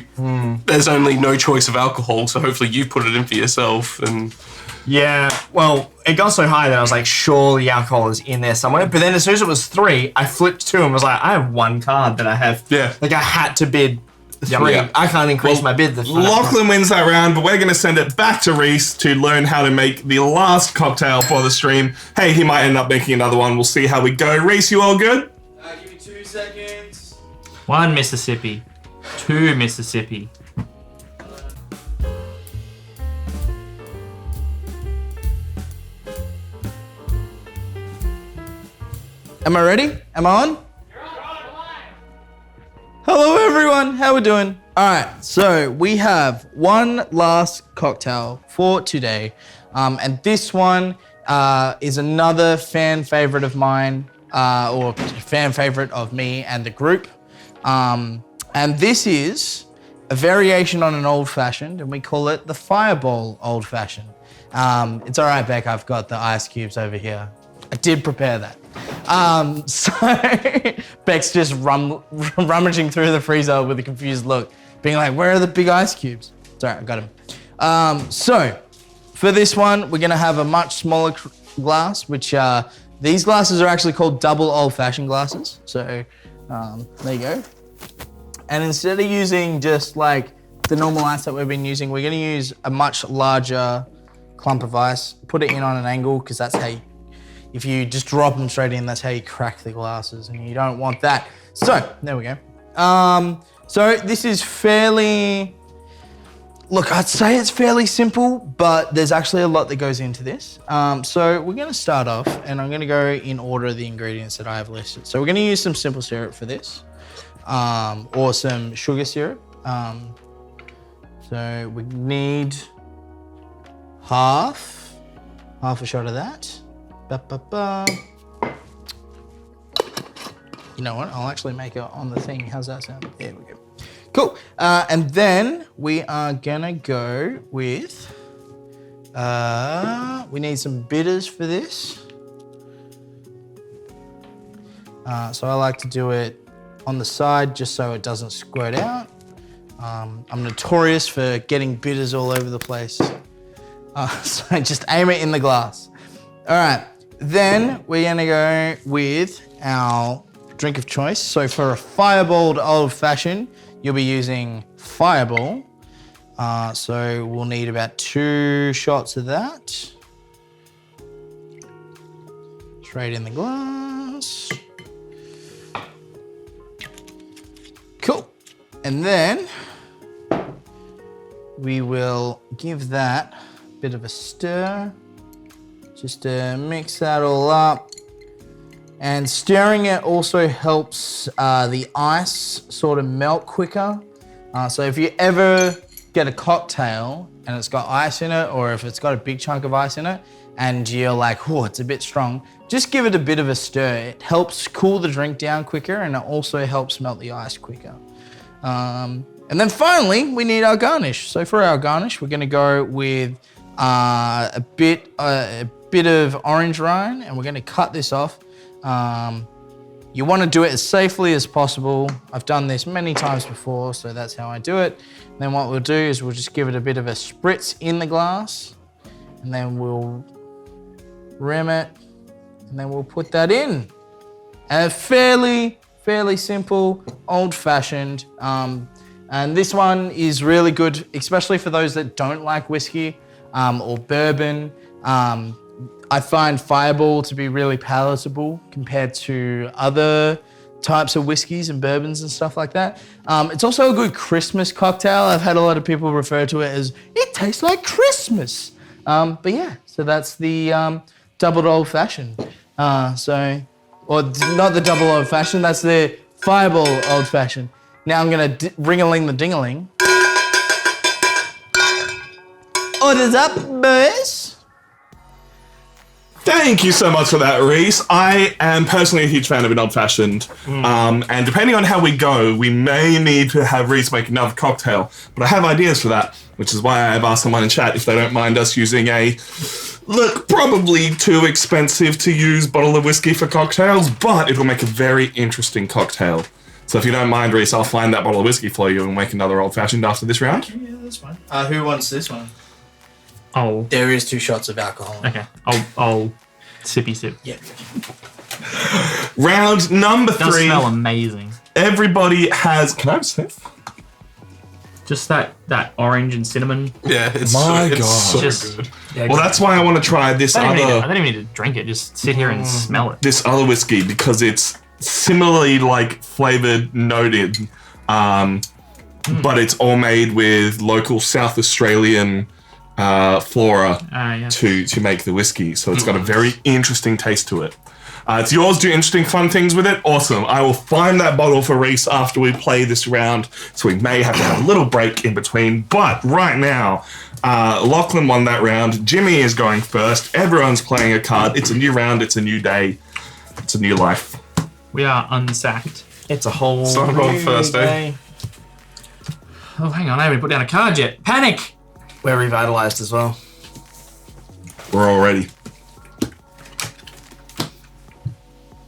There's only no choice of alcohol, so hopefully you put it in for yourself. And Yeah, well, it got so high that I was like, surely alcohol is in there somewhere. But then as soon as it was 3, I flipped 2 and was like, I have 1 card that I have. Yeah. Like, I had to bid 3. Yeah. I can't increase my bid. Lachlan wins that round, but we're going to send it back to Reese to learn how to make the last cocktail for the stream. Hey, he might end up making another one. We'll see how we go. Reese, you all good? Give me 2 seconds. 1 Mississippi, 2 Mississippi. Am I ready? Am I on? Hello everyone, how we doing? All right, so we have one last cocktail for today, and this one is another fan favorite of mine, or fan favorite of me and the group, and this is a variation on an old fashioned, and we call it the Fireball Old Fashioned. It's all right, Beck. I've got the ice cubes over here. I did prepare that. So Beck's just rummaging through the freezer with a confused look, being like, where are the big ice cubes? Sorry, I got him. So for this one, we're gonna have a much smaller glass, which these glasses are actually called double old-fashioned glasses. So there you go. And instead of using just like the normal ice that we've been using, we're gonna use a much larger clump of ice, put it in on an angle, because that's how if you just drop them straight in, that's how you crack the glasses, and you don't want that. So, there we go. So this is fairly, look, I'd say it's fairly simple, but there's actually a lot that goes into this. So we're gonna start off, and I'm gonna go in order of the ingredients that I have listed. So we're gonna use some simple syrup for this, or some sugar syrup. So we need half a shot of that. You know what? I'll actually make it on the thing. How's that sound? There we go. Cool. And then we are gonna go with. We need some bitters for this. So I like to do it on the side just so it doesn't squirt out. I'm notorious for getting bitters all over the place. So just aim it in the glass. All right. Then we're gonna go with our drink of choice. So for a Fireball Old Fashioned, you'll be using Fireball. So we'll need about 2 shots of that. Straight in the glass. Cool. And then we will give that a bit of a stir. Just to mix that all up. And stirring it also helps the ice sort of melt quicker. So if you ever get a cocktail and it's got ice in it, or if it's got a big chunk of ice in it, and you're like, oh, it's a bit strong, just give it a bit of a stir. It helps cool the drink down quicker, and it also helps melt the ice quicker. And then finally, we need our garnish. So for our garnish, we're gonna go with a bit of orange rind, and we're gonna cut this off. You wanna do it as safely as possible. I've done this many times before, so that's how I do it. And then what we'll do is we'll just give it a bit of a spritz in the glass, and then we'll rim it, and then we'll put that in. And fairly simple, old-fashioned. And this one is really good, especially for those that don't like whiskey or bourbon. I find Fireball to be really palatable compared to other types of whiskeys and bourbons and stuff like that. It's also a good Christmas cocktail. I've had a lot of people refer to it as, it tastes like Christmas. But yeah, so that's the double old fashioned. Or not the double old fashioned, that's the Fireball old fashioned. Now I'm gonna ring-a-ling the ding-a-ling. Orders up, boys. Thank you so much for that, Reese. I am personally a huge fan of an old-fashioned. And depending on how we go, we may need to have Reese make another cocktail. But I have ideas for that, which is why I've asked someone in chat if they don't mind us using a, look, probably too expensive to use bottle of whiskey for cocktails, but it will make a very interesting cocktail. So if you don't mind, Reese, I'll find that bottle of whiskey for you and make another old-fashioned after this round. Yeah, that's fine. Who wants this one? Oh, There is 2 shots of alcohol. okay. I'll sippy sip. Yeah. Round number It does 3. smell amazing. Everybody has... Can I have a sniff? Just that orange and cinnamon. Yeah, it's My so, it's God. so Just- good. Well, that's why I want to try this I don't other even need to drink it. Just sit here and smell it. whiskey because it's similarly like flavored, noted, but it's all made with local South Australian flora Yeah. to make the whiskey. So it's got a very interesting taste to it. It's yours. Do interesting, fun things with it. Awesome. I will find that bottle for Reese after we play this round. So we may have to have a little break in between. But right now, Lachlan won that round. Jimmy is going first. Everyone's playing a card. It's a new round. It's a new day. It's a new life. We are unsacked. It's a whole. Starting on first, eh? Oh, hang on. I haven't put down a card yet. Panic! We're revitalized as well. We're all ready.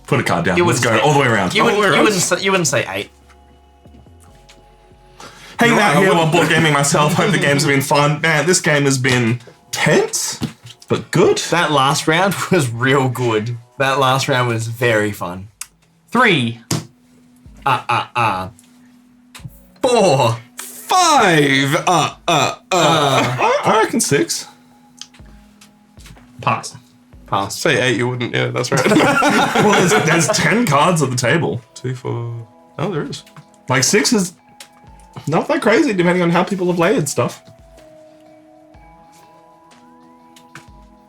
Put a card down. You Let's go wouldn't- all the way around. You wouldn't say 8. Hanging out I here while wouldn't- board gaming myself. Hope the games have been fun. Man, this game has been tense, but good. That last round was real good. That last round was very fun. 3. 4. 5. I reckon 6. Pass. Pass. Say 8, you wouldn't. Yeah, that's right. Well, there's 10 cards at the table. 2, 4. Oh, there is. Like 6 is not that crazy, depending on how people have layered stuff.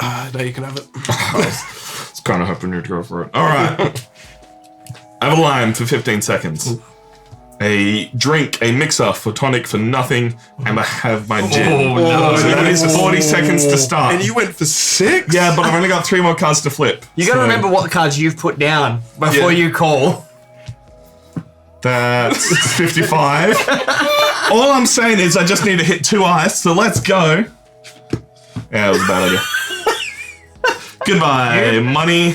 Now you can have it. It's kind of hoping you'd go for it. All right. I have a lime for 15 seconds. A drink, a mixer for tonic for nothing, and I have my gin. Oh, no. So that is 40 seconds to start. And you went for 6? Yeah, but I've only got 3 more cards to flip. You gotta So remember what cards you've put down before Yeah. you call. That's 55. All I'm saying is I just need to hit 2 ice, so let's go. Yeah, it was a bad idea. Goodbye, money.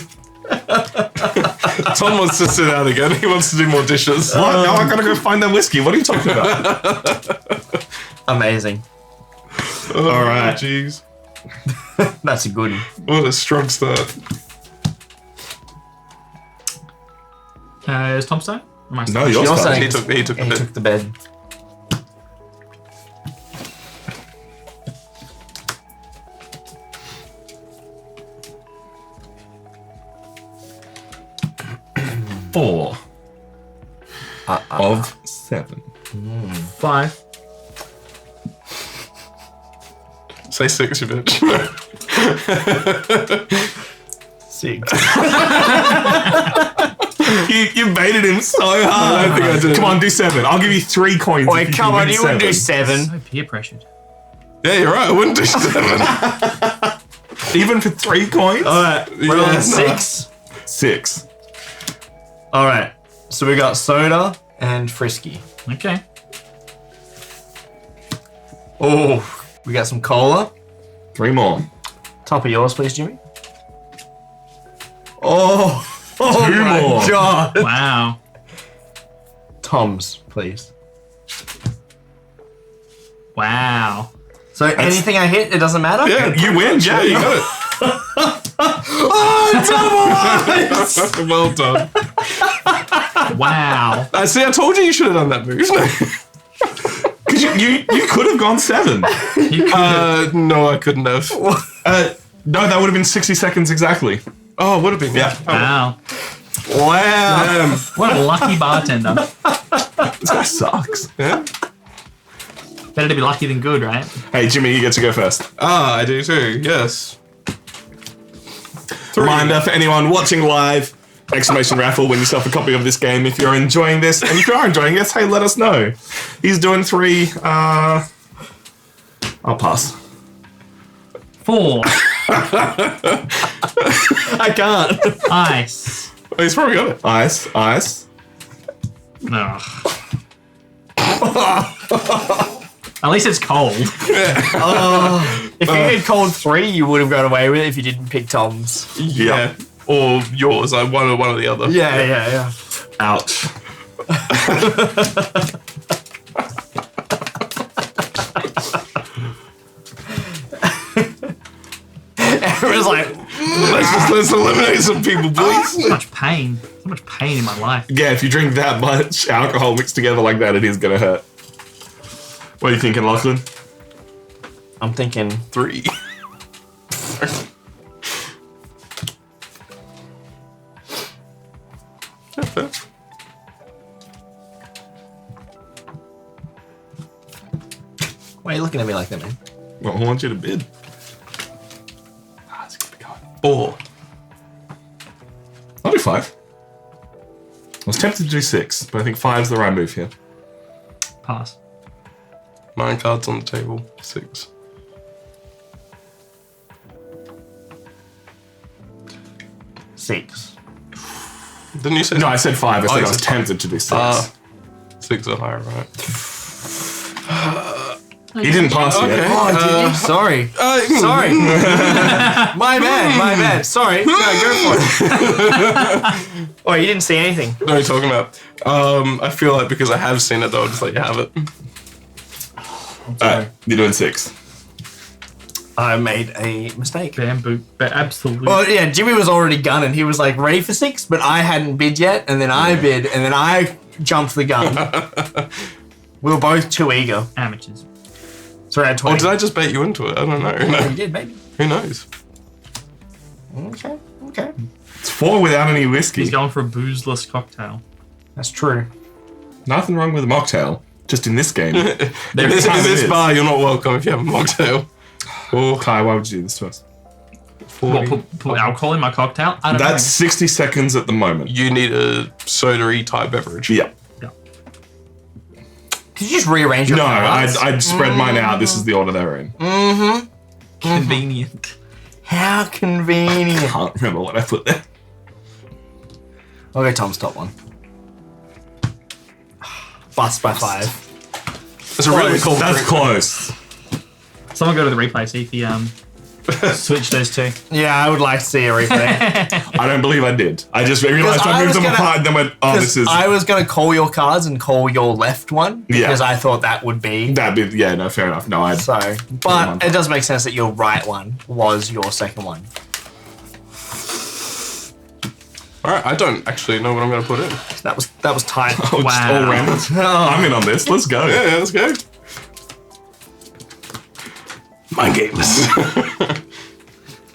Tom wants to sit out again. He wants to do more dishes. What? Now I gotta go find that whiskey. What are you talking about? Amazing. All right. Jeez. That's a good one. What a strong start. Is Tom starting? Am I No, starting? you're You're starting. saying- He took He the bit. took the bed. Four of 7. 5. Say 6, you bitch. 6. You baited him so hard. I don't think I did. Come on, do 7. I'll give you 3 coins. Wait, if come on, win you wouldn't do 7. 7. So peer pressured. Yeah, you're right. I wouldn't do 7. Even for 3 coins? Alright, we're Yeah, on no. 6. 6. Alright, so we got soda and frisky. Okay. Oh, we got some cola. 3 more. Top of yours, please, Jimmy. Oh, 2 my more. God. Wow. Tom's, please. Wow. So anything I hit, it doesn't matter? Yeah, You win. Yeah, you got it. well done. Wow. See, I told you should have done that move. Because you could have gone 7. You could No, I couldn't have. No, that would have been 60 seconds exactly. Oh, would have been. Yeah. Wow. Wow. What a lucky bartender. This guy sucks. Yeah. Better to be lucky than good, right? Hey, Jimmy, you get to go first. Ah, I do too. Yes. 3. Reminder for anyone watching live, exclamation raffle, win yourself a copy of this game if you're enjoying this. And if you are enjoying this, hey, let us know. He's doing 3. I'll pass. 4. I can't. Ice. Oh, he's probably got it. Ice. No. At least it's cold. If you had called 3, you would have got away with it if you didn't pick Tom's. Yeah. Or yours. I one or the other. Yeah. Ouch. Everyone's like, Let's eliminate some people, please. So much pain. So much pain in my life. Yeah, if you drink that much alcohol mixed together like that, it is gonna hurt. What are you thinking, Lachlan? I'm thinking 3. why are you looking at me like that, man? Well, I want you to bid. It's gonna be going. 4. I'll do 5. I was tempted to do 6, but I think 5's the right move here. Pass. 9 cards on the table. 6. Six. Didn't you say? No, I said 5. I said you I was said tempted to do 6. 6 or higher, right? He didn't pass yet. Okay. Oh, did you? Sorry. Sorry. My bad. Sorry. No, go for it. Oh, you didn't see anything. What are you talking about? I feel like because I have seen it though, I'll just let you have it. Alright, you're doing 6. I made a mistake. Bamboo. Absolutely. Well, yeah, Jimmy was already gunning. He was like ready for 6, but I hadn't bid yet, and then I bid, and then I jumped the gun. We were both too eager. Amateurs. So I had Or 20. did I just bait you into it? I don't know. Yeah, you did, maybe. Who knows? Okay. It's 4 without any whiskey. He's going for a boozeless cocktail. That's true. Nothing wrong with a mocktail. Just in this game. In this time it is. bar, you're not welcome if you have a mocktail. Oh, Kai, why would you do this to us? What, put alcohol in my cocktail? I don't That's 60 seconds at the moment. You need a soda-y type beverage. Yeah. know. Did you just rearrange your No, cards? I'd spread mine out. This is the order they're in. Convenient. How convenient. Can't remember what I put there. I'll go Tom's top one. Bust by 5. It's a really cool That's drink. close. Someone go to the replay, see if he switch those two. Yeah, I would like to see a replay. I don't believe I did. I just realized Because I I moved was them gonna- apart and then went, oh, this is... I was going to call your cards and call your left one because Yeah. I thought that would be. That'd be... Yeah, no, fair enough. No, I... So, but it does make sense that your right one was your second one. Alright, I don't actually know what I'm going to put in. That was tight. Oh, just Wow. all random. I'm in on this. Let's go. Yeah, let's go. Mind games.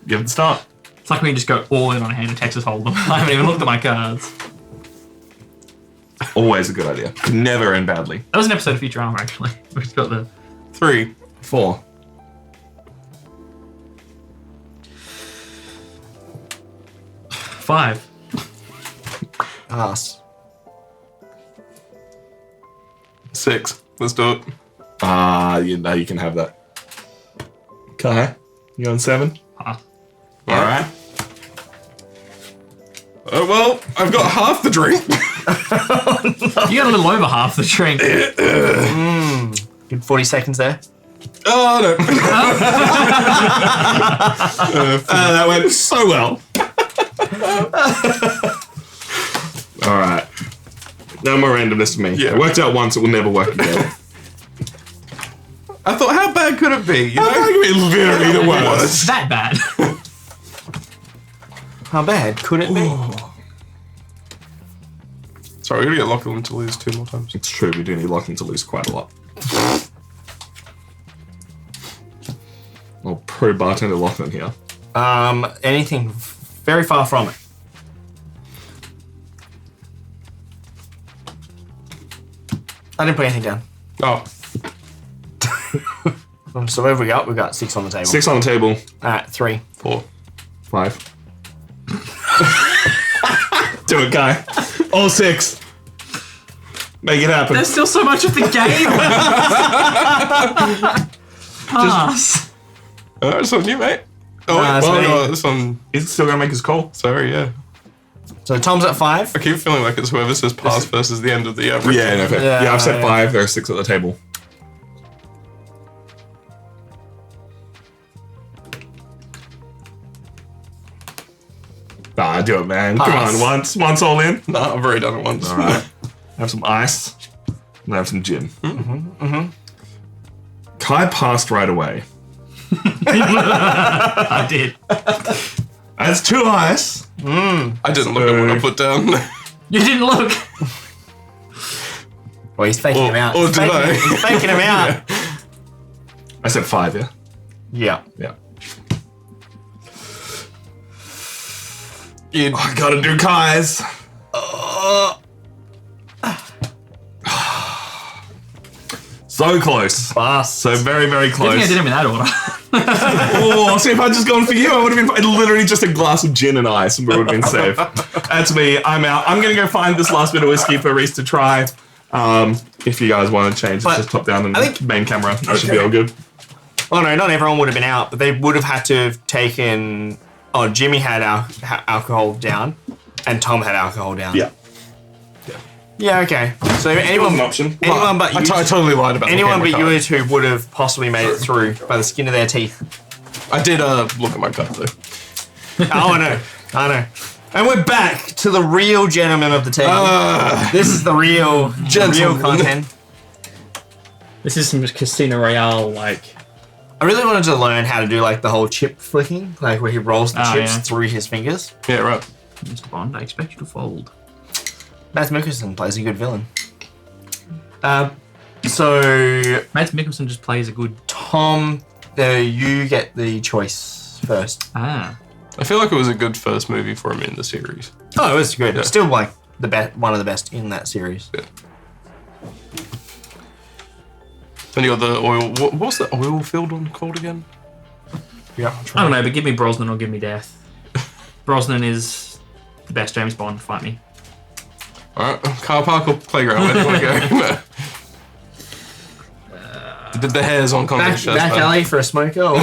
Give it the start. It's like when you just go all in on a hand of Texas Hold'em. I haven't even looked at my cards. Always a good idea. Never end badly. That was an episode of Futurama, actually. We just got the 3. 4. five. Pass. 6. Let's do it. You know you can have that. Kai, you going 7? Pass. All right. Oh, well, I've got half the drink. You got a little over half the drink. Good 40 seconds there. Oh, no. That went so well. All right. No more randomness to me. Yeah. It worked out once, it will never work again. I thought, how bad could it be? You know? It's very worse. That bad. How bad could it be? Sorry, we're going to get Lachlan to lose 2 more times. It's true, we do need Lachlan to lose quite a lot. Well, pro bartender Lachlan here. Anything very far from it. I didn't put anything down. Oh, So where have we got? We've got 6 on the table. 6 on the table, Alright, 3. 4. 5. Do it, Guy. All 6. Make it happen. There's still so much of the game. Pass. It's on you, mate. Oh, Nah, wait, it's me. no, this one. He's still gonna make his call. Sorry, yeah. So Tom's at 5. I keep feeling like it's whoever says pass versus the end of the Yeah, no, fair. Yeah, Yeah, I've said yeah. 5. There are 6 at the table. Ah, do it, man. Come Pass. on, once all in. Nah, I've already done it once. All right. Have some ice. And have some gin. Kai passed right away. I did. That's 2 ice. I didn't look at what I put down. You didn't look. Well, he's faking him out. or He's did faking, I? he's faking him out. I said 5, yeah? Yeah. Yeah. You- I gotta do Kai's. So close. Pass. So very, very I think I close. did him in that order. Oh, see if I'd just gone for you, I would have been literally just a glass of gin and ice and we would have been safe. That's me. I'm out. I'm gonna go find this last bit of whiskey for Reese to try. If you guys want to change, But just top down and I think- main camera. That should be all good. Oh no, not everyone would have been out, but they would have had to have taken. Oh, Jimmy had alcohol down, and Tom had alcohol down. Yeah. Yeah. Okay. So It was anyone, an option. anyone but you, I totally lied about anyone looking but at my you card. two would have possibly made it through by the skin of their teeth. I did look at my card though. Oh, I know. I know. And we're back to the real gentleman of the table. This is the real Gentleman. content. This is some Casino Royale, like. I really wanted to learn how to do like the whole chip flicking, like where he rolls the Oh, chips yeah. through his fingers. Yeah, right. Mr. Bond, I expect you to fold. Matt Mikkelsen plays a good villain. So Matt Mikkelsen just plays a good. Tom, you get the choice first. Ah. I feel like it was a good first movie for him in the series. Oh, it was good. Yeah. Still like the best, one of the best in that series. Yeah. Then you got the oil. What's the oil field one called again? Yeah. I don't know, but give me Brosnan or give me Death. Brosnan is the best James Bond. Fight me. Alright, car park or playground? Where do you want to go? The hairs on Back, content. back alley for a smoker. Or...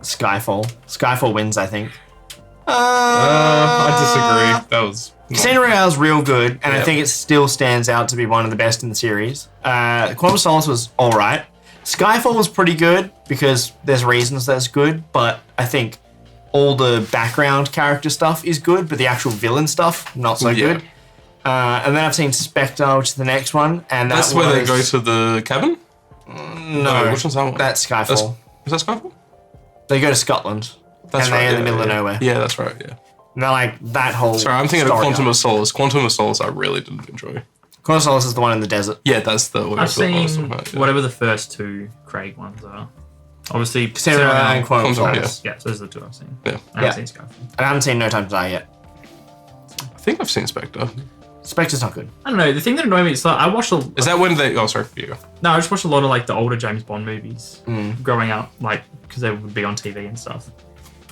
Skyfall. Skyfall wins, I think. I disagree. That was. Casino Royale's real good, and I Yep. think it still stands out to be one of the best in the series. Quantum of Solace was alright. Skyfall was pretty good because there's reasons that's good, but I think all the background character stuff is good, but the actual villain stuff, not so Yeah. good. And then I've seen Spectre, which is the next one, and That's where they go to the cabin? No, which one's that one? That's Skyfall. Is that Skyfall? They go to Scotland, That's and right. they're in the yeah, middle of yeah. nowhere. Yeah, that's right, yeah. And they're like that whole. Sorry, I'm thinking of story Quantum arc. of Solace. Quantum of Solace I really didn't enjoy. Quantum of Solace is the one in the desert. Yeah, that's the oil I've field I was seen talking about, yeah. whatever the first two Craig ones are. Obviously, Casino Royale and Quantum of Quantum, Solace. Yeah, so those are the two I've seen. Yeah. I haven't seen Skyfall. And I haven't seen No Time to Die yet. I think I've seen Spectre. Spectre's not good. I don't know. The thing that annoyed me is like I watched a. Is that when they? Oh, sorry. You go. No, I just watched a lot of like the older James Bond movies growing up, like because they would be on TV and stuff.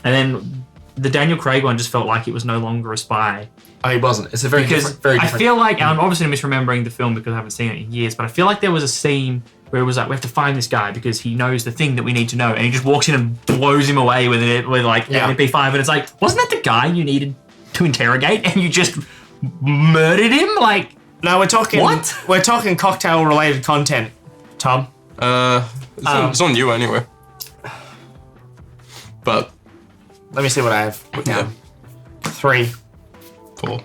And then the Daniel Craig one just felt like it was no longer a spy Oh, he wasn't. It's a very because different. Very I different. feel like and I'm obviously misremembering the film because I haven't seen it in years, but I feel like there was a scene where it was like we have to find this guy because he knows the thing that we need to know, and he just walks in and blows him away with it with like Yeah. MP5, and it's like wasn't that the guy you needed to interrogate and you just murdered him? Like No, we're talking. What? We're talking cocktail-related content, Tom. It's on you anyway. But Let me see what I have put down. 3. 4.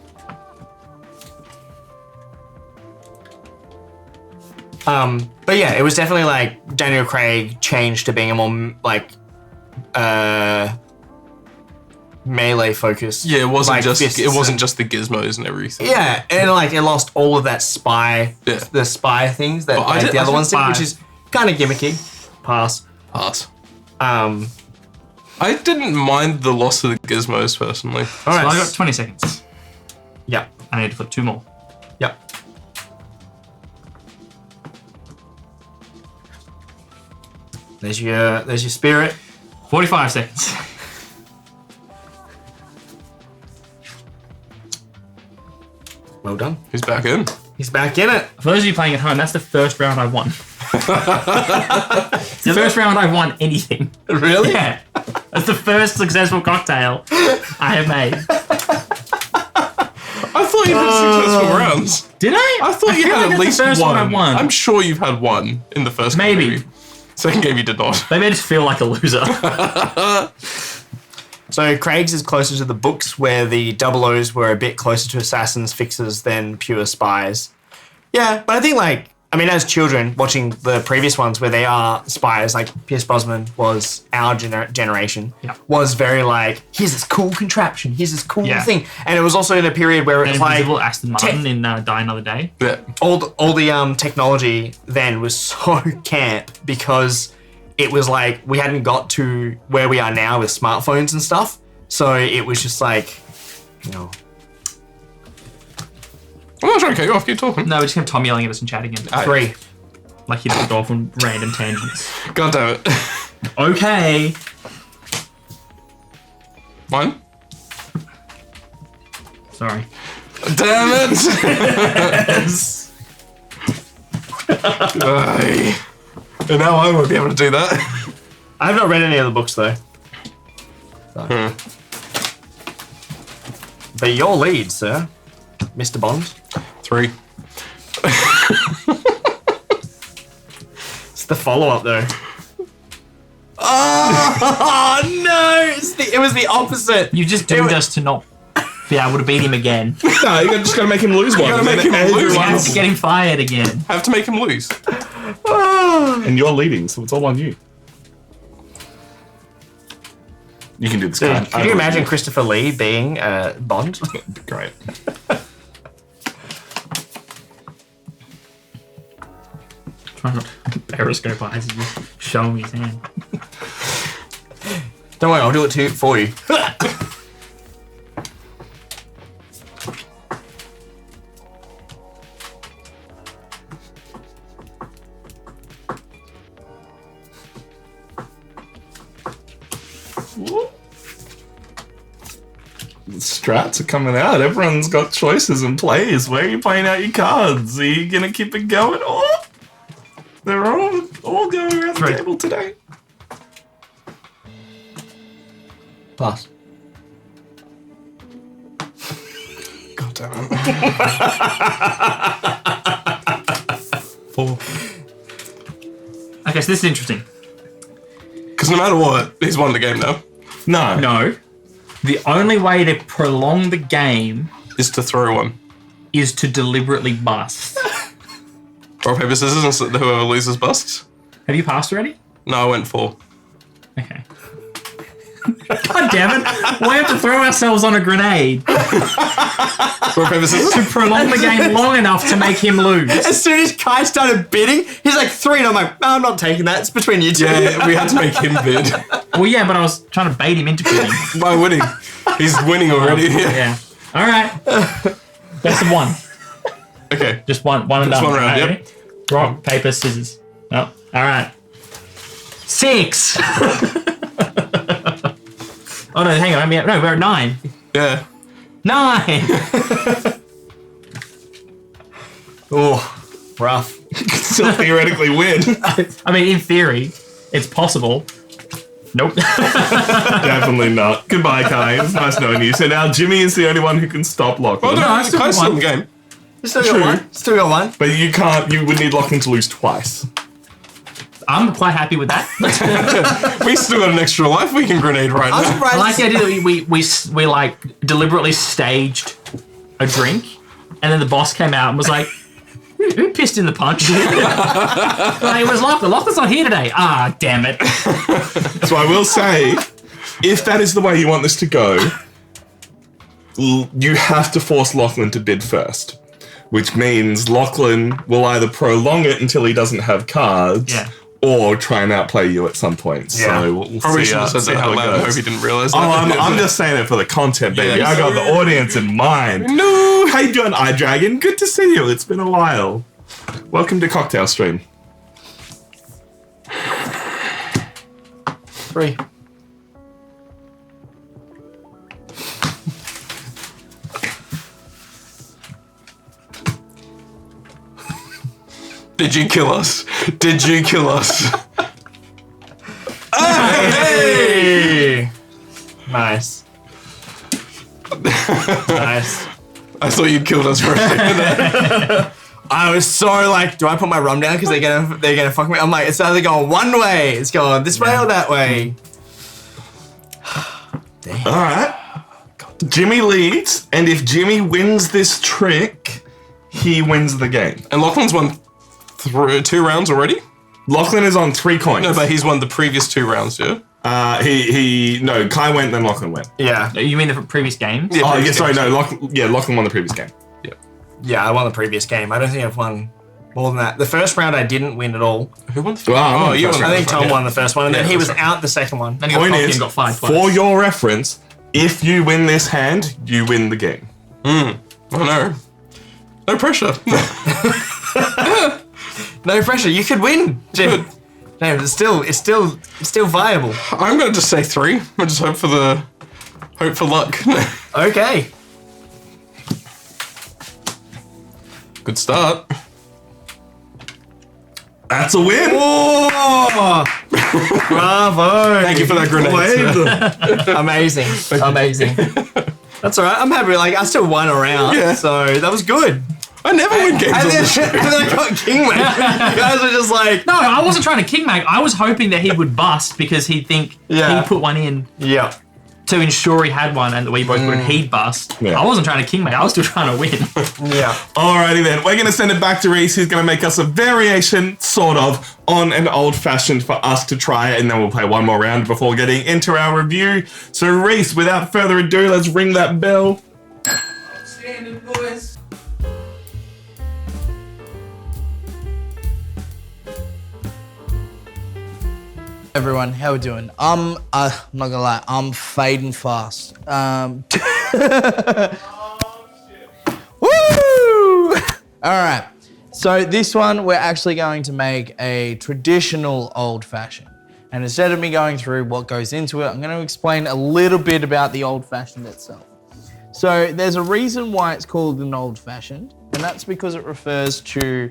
But yeah, it was definitely like Daniel Craig changed to being a more like melee focused. Yeah, it wasn't like, just fists it wasn't and- just the gizmos and everything. Yeah, and like it lost all of that spy, Yeah. the spy things that But I like, did- the I other did ones did, spy. which is kind of gimmicky. Pass. Pass. Um, I didn't mind the loss of the gizmos personally. all so right. I got 20 seconds. Yeah. I need to flip 2 more. Yep. There's your spirit. 45 seconds. Well done. He's back in. He's back in it. For those of you playing at home, that's the first round I won. It's the first round I've won anything. Really? Yeah. That's the first successful cocktail I have made. I thought you had successful rounds. Did I? I thought you feel had like at that's least the first one. I won. I'm sure you've had one in the first game. Maybe. Second game you did not. They made us feel like a loser. So Craig's is closer to the books, where the double O's were a bit closer to assassins, fixers than pure spies. Yeah, but I think as children watching the previous ones where they are spies, like Pierce Brosnan was our generation, Yeah. was very like, here's this cool contraption, here's this cool Yeah. thing, and it was also in a period where it was like Invisible Aston Martin in Die Another Day. Yeah. all the technology then was so camp because it was like we hadn't got to where we are now with smartphones and stuff. So it was just like, I'm not trying to cut you off. Keep talking. No, we just have Tom yelling at us and chatting again. 3. Like he doesn't go off on random tangents. God damn it. Okay. Mine? Sorry. Damn it. Aye. And now I won't be able to do that. I have not read any of the books though. But your lead, sir, Mr. Bond. 3. It's the follow-up though. Oh no! It was the opposite. You just doomed us to not be able to beat him again. No, you just gotta make him lose one. gotta make him lose We one. have to get him fired again. Have to make him lose. And you're leading, so it's all on you. You can do this. Dude, can you imagine Christopher Lee being Bond? Great. Try not to periscope eyes and just show him his hand. Don't worry, I'll do it for you. The strats are coming out. Everyone's got choices and plays. Where are you playing out your cards? Are you gonna keep it going, or they're all going around the table today? Pass. God damn it. 4. Okay, so this is interesting. Because no matter what, he's won the game now. No. No. The only way to prolong the game Is to throw one. is to deliberately bust. Rock, paper, scissors, and so whoever loses busts. Have you passed already? No, I went 4. Okay. God damn it. We have to throw ourselves on a grenade Rock, paper, scissors? to prolong the game long enough to make him lose. As soon as Kai started bidding, he's like 3, and I'm like, no, I'm not taking that. It's between you two. Yeah, we had to make him bid. Well, yeah, but I was trying to bait him into bidding. By winning. He's winning already. Yeah. All right. Best of 1. Okay. Just one and Just done. one round, Okay. yep. Rock, paper, scissors. Oh, all right. 6. Oh no, hang on. No, we're at 9. Yeah. 9. Oh, rough. Still theoretically win. I mean, in theory, it's possible. Nope. Definitely not. Goodbye, Kai. It's nice knowing you. So now Jimmy is the only one who can stop Lachlan. Well, no, I still Kai's still in won. the game. Still True. got one. Still got one. But you can't. You would need Lachlan to lose twice. I'm quite happy with that. We still got an extra life we can grenade right I'm now. surprised. I like the idea that we like deliberately staged a drink, and then the boss came out and was like, "Who pissed in the punch?" Like, it was Lachlan. Lachlan's not here today. Ah, damn it. So I will say, if that is the way you want this to go, you have to force Lachlan to bid first. Which means Lachlan will either prolong it until he doesn't have cards, Yeah. or try and outplay you at some point. Yeah. So we'll Probably see, should have said see that how out it loud. I hope goes. he didn't realize that. Oh, I'm just saying it for the content, baby. Yes. I got the audience in mind. No, how you doing, iDragon? Good to see you. It's been a while. Welcome to Cocktail Stream. 3. Did you kill us? Did you kill us? Hey! Nice. Nice. I thought you'd killed us for a second. I was so like, do I put my rum down because they're gonna fuck me? I'm like, it's either going one way, it's going this way or that way. All right. Jimmy leads, and if Jimmy wins this trick, he wins the game. And Lachlan's won 2 rounds already? Lachlan is on 3 coins. No, but he's won the previous 2 rounds, yeah? No, Kai went, then Lachlan went. Yeah. You mean the previous games? Yeah. Oh, previous yeah, sorry, games. no, Lachlan won the previous game. Yeah, I won the previous game. I don't think I've won more than that. The first round I didn't win at all. Who won the first Well, Oh, you won the I think first round. Tom won the first one, and then Yeah, he was that's out the second one. Then he got Point cocky is, and got fired twice. for your reference, if you win this hand, you win the game. Oh no. No pressure. No pressure. You could win, Jim. No, it's still viable. I'm gonna just say 3. I just hope for luck. Okay. Good start. That's a win. Oh, bravo! Thank you for that grenade. Amazing, amazing. That's all right. I'm happy. Like I still won a round, Yeah. so that was good. I never win games on And this show. then I got Kingmaker. You guys were just like, No, I wasn't trying to kingmake. I was hoping that he would bust because he'd think Yeah. he put one in yeah. to ensure he had one and that we both would and he'd bust. Yeah. I wasn't trying to kingmake. I was still trying to win. Yeah. Alrighty then, we're going to send it back to Reese, who's going to make us a variation, sort of, on an old-fashioned for us to try, and then we'll play one more round before getting into our review. So Reese, without further ado, let's ring that bell. Standing, boys. Everyone, how we doing? I'm not gonna lie, I'm fading fast. Woo! All right. So this one, we're actually going to make a traditional old fashioned. And instead of me going through what goes into it, I'm going to explain a little bit about the old fashioned itself. So there's a reason why it's called an old fashioned, and that's because it refers to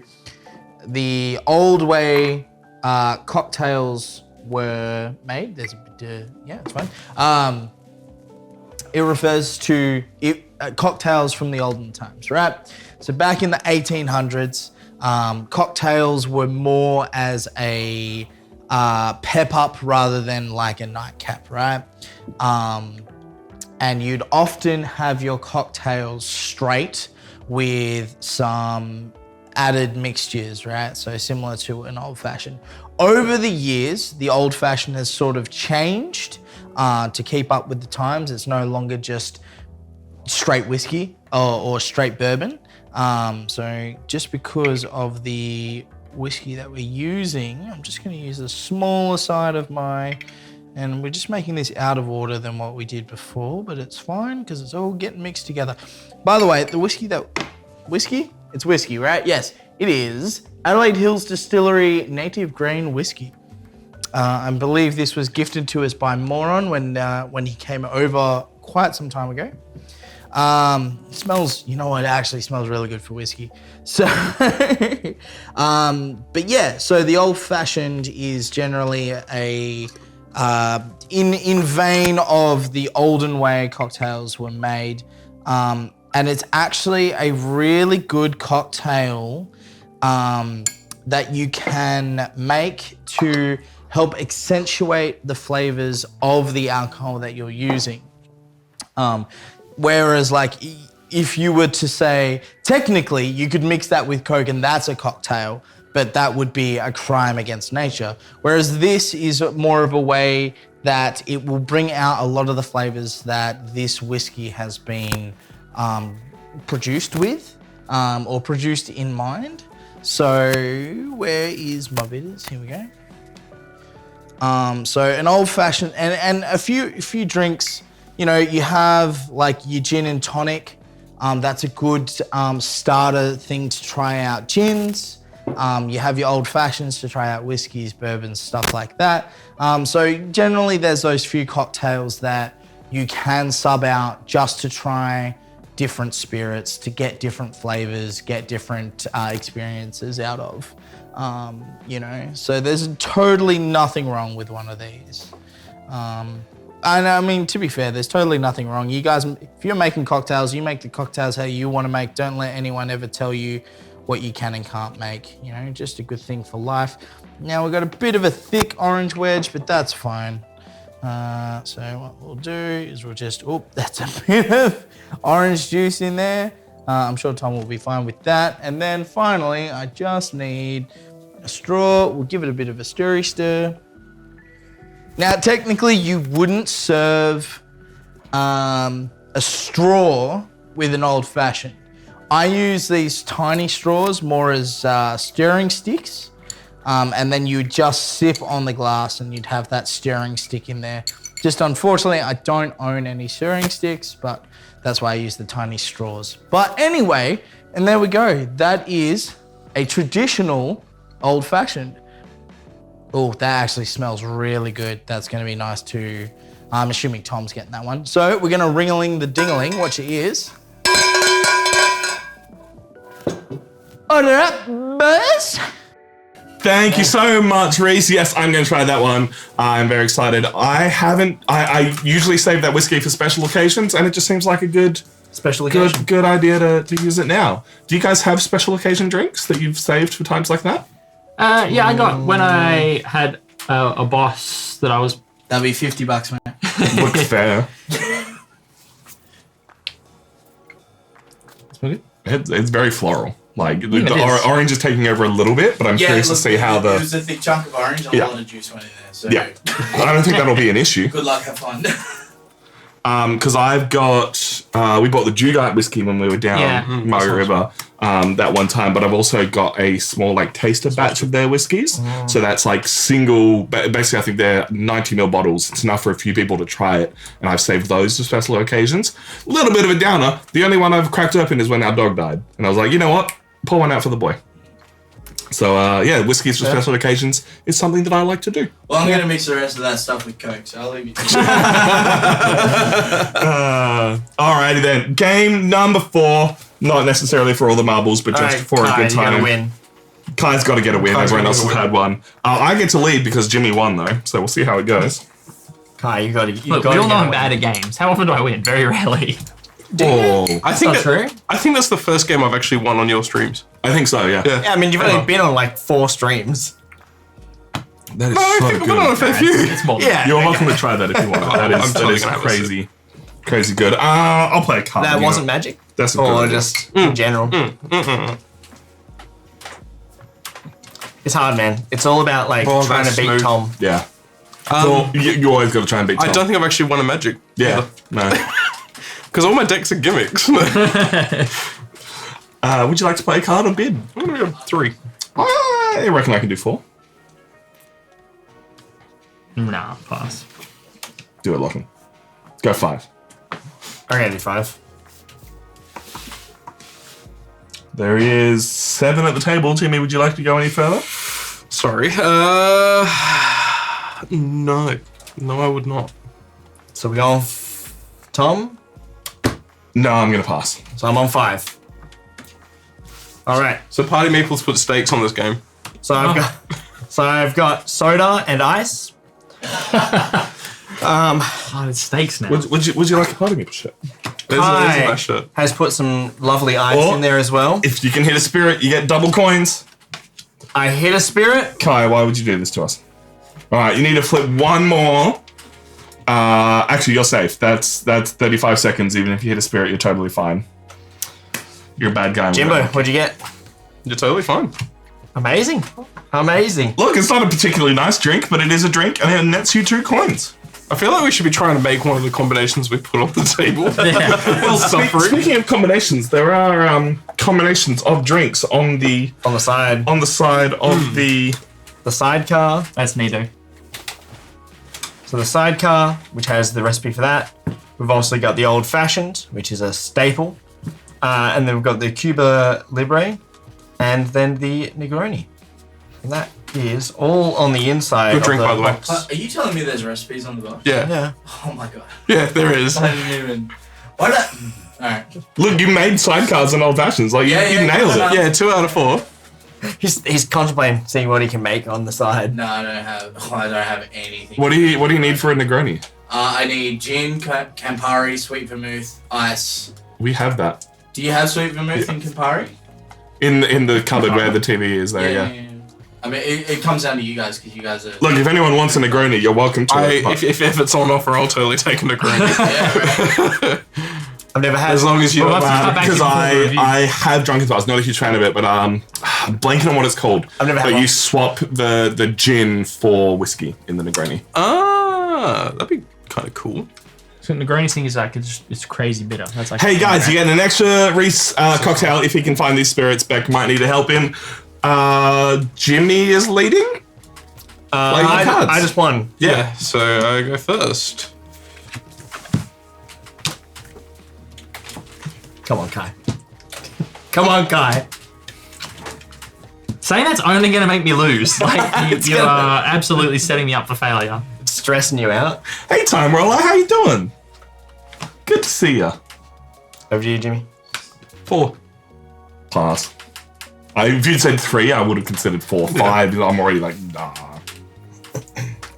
the old way cocktails were made. There's a bit, yeah, it's fine. It refers to cocktails from the olden times, right? So back in the 1800s, cocktails were more as a pep up rather than like a nightcap, right? And you'd often have your cocktails straight with some added mixtures, right? So similar to an old fashioned. Over the years, the old fashioned has sort of changed to keep up with the times. It's no longer just straight whiskey or straight bourbon. So just because of the whiskey that we're using, I'm just going to use the smaller side of and we're just making this out of order than what we did before, but it's fine because it's all getting mixed together. By the way, the whiskey, it's whiskey, right? Yes, it is Adelaide Hills Distillery Native Grain Whiskey. I believe this was gifted to us by Moron when he came over quite some time ago. It smells, you know what, it actually smells really good for whiskey. So, but yeah, so the old fashioned is generally in vein of the olden way cocktails were made. And it's actually a really good cocktail that you can make to help accentuate the flavors of the alcohol that you're using. Whereas like if you were to say, technically you could mix that with Coke and that's a cocktail, but that would be a crime against nature. Whereas this is more of a way that it will bring out a lot of the flavors that this whiskey has been produced with or produced in mind. So where is my bitters? Here we go. So an old fashioned and a few drinks, you know, you have like your gin and tonic. That's a good starter thing to try out gins. You have your old fashions to try out whiskeys, bourbons, stuff like that. So generally there's those few cocktails that you can sub out just to try different spirits, to get different flavors, get different experiences out of. You know, so there's totally nothing wrong with one of these. And I mean, to be fair, there's totally nothing wrong. You guys, if you're making cocktails, you make the cocktails how you want to make. Don't let anyone ever tell you what you can and can't make. You know, just a good thing for life. Now we've got a bit of a thick orange wedge, but that's fine. So what we'll do is we'll just, that's a bit of orange juice in there. I'm sure Tom will be fine with that. And then finally, I just need a straw. We'll give it a bit of a stirry stir. Now, technically, you wouldn't serve a straw with an old fashioned. I use these tiny straws more as stirring sticks. And then you just sip on the glass and you'd have that stirring stick in there. Just unfortunately, I don't own any stirring sticks, but that's why I use the tiny straws. But anyway, and there we go. That is a traditional old fashioned. Oh, that actually smells really good. That's gonna be nice too. I'm assuming Tom's getting that one. So we're gonna ring-a-ling the ding-a-ling, watch your ears. Order up, boys. Thank you so much, Reese. Yes, I'm going to try that one. I'm very excited. I usually save that whiskey for special occasions, and it just seems like a good idea to use it now. Do you guys have special occasion drinks that you've saved for times like that? Yeah, I got when I had a boss that I was. That'll be $50, man. Looks fair. It's very floral. Like the orange is taking over a little bit, but I'm curious to see how the. It was a thick chunk of orange, a lot of juice went in there. So yeah, I don't think that'll be an issue. Good luck, have fun. Because I've got, we bought the Dugite whiskey when we were down Murray River that one time, but I've also got a small like taster batch of their whiskeys. So that's like single, basically I think they're 90ml bottles. It's enough for a few people to try it, and I've saved those for special occasions. A little bit of a downer. The only one I've cracked open is when our dog died, and I was like, you know what? Pour one out for the boy. So yeah, whiskeys for special occasions is something that I like to do. Well, I'm gonna mix the rest of that stuff with Coke, so I'll leave you to alrighty then. Game number 4. Not necessarily for all the marbles, but just for a good time. You gotta win. Kai's got to get a win. Everyone else has had one. I get to lead because Jimmy won though, so we'll see how it goes. Kai, you gotta. Look, we all know I'm bad at games. How often do I win? Very rarely. Oh, I think true. I think that's the first game I've actually won on your streams. I think so. Yeah. Yeah, I mean, you've only been on like 4 streams. That is I so think I've been on a good. fair few. It's more than Yeah. You're welcome to try that if you want. That is totally gonna have a crazy, crazy good. I'll play a card. That wasn't magic? That's a Or good one. just in general? It's hard, man. It's all about like Oh, trying to that's beat smooth. Tom. Yeah. Well, you always got to try and beat Tom. I don't think I've actually won a magic. Yeah. No. Because all my decks are gimmicks. Would you like to play a card or bid? I'm going to go 3. I reckon I can do 4. Nah, pass. Do it, Lachlan. Go 5. Okay, do 5. There is 7 at the table. Jimmy, would you like to go any further? Sorry. No. No, I would not. So we're going Tom. No, I'm going to pass. So I'm on 5. All right. So Party Maples put stakes on this game. So I've got soda and ice. Oh, it's stakes now. Would you like a party maple shit? There's a Kai nice shirt. has put some lovely ice Oh. in there as well. If you can hit a spirit, you get double coins. I hit a spirit. Kai, why would you do this to us? All right, you need to flip one more. Actually, you're safe. That's 35 seconds. Even if you hit a spirit, you're totally fine. You're a bad guy. Jimbo, what'd you get? You're totally fine. Amazing. Amazing. Look, it's not a particularly nice drink, but it is a drink, and it nets you 2 coins. I feel like we should be trying to make one of the combinations we put on the table. Well, speaking of combinations, there are combinations of drinks on the On the side. of the. The sidecar. That's neato. So the sidecar, which has the recipe for that. We've also got the old fashioned, which is a staple. And then we've got the Cuba Libre. And then the Negroni. And that is all on the inside Good drink, of the by the way. box. Are you telling me there's recipes on the box? Yeah. Yeah. Oh my god. Yeah, there is. I didn't even. What? Alright. Look, you made sidecards and old fashions. Like, you nailed it. Yeah, 2 out of 4. He's contemplating seeing what he can make on the side. No, I don't have anything. What do you need for a Negroni? I need gin, Campari, sweet vermouth, ice. We have that. Do you have sweet vermouth in Campari? In the cupboard where the TV is there, yeah. I mean, it comes down to you guys because you guys are. Look, if anyone wants a Negroni, you're welcome to it. but- If it's on offer, I'll totally take a Negroni. Yeah, right. I've never had. As long as you Well, that's- Because I have drunk it, but I was not a huge fan of it, but I'm blanking on what it's called. I've never had But one. you swap the gin for whiskey in the Negroni. That'd be kind of cool. So Negroni thing is like it's crazy bitter. That's like Hey guys, you get an extra Reese cocktail if he can find these spirits. Beck might need to help him. Jimmy is leading. cards. I just won. Yeah, so I go first. Come on, Kai. Come on, Kai. saying that's only going to make me lose. Like you are absolutely setting me up for failure. It's stressing you out. Hey, Time Roller, how you doing? Good to see ya. Over to you, Jimmy. 4. Pass. If you'd said 3, I would have considered 4. 5, I'm already like, nah.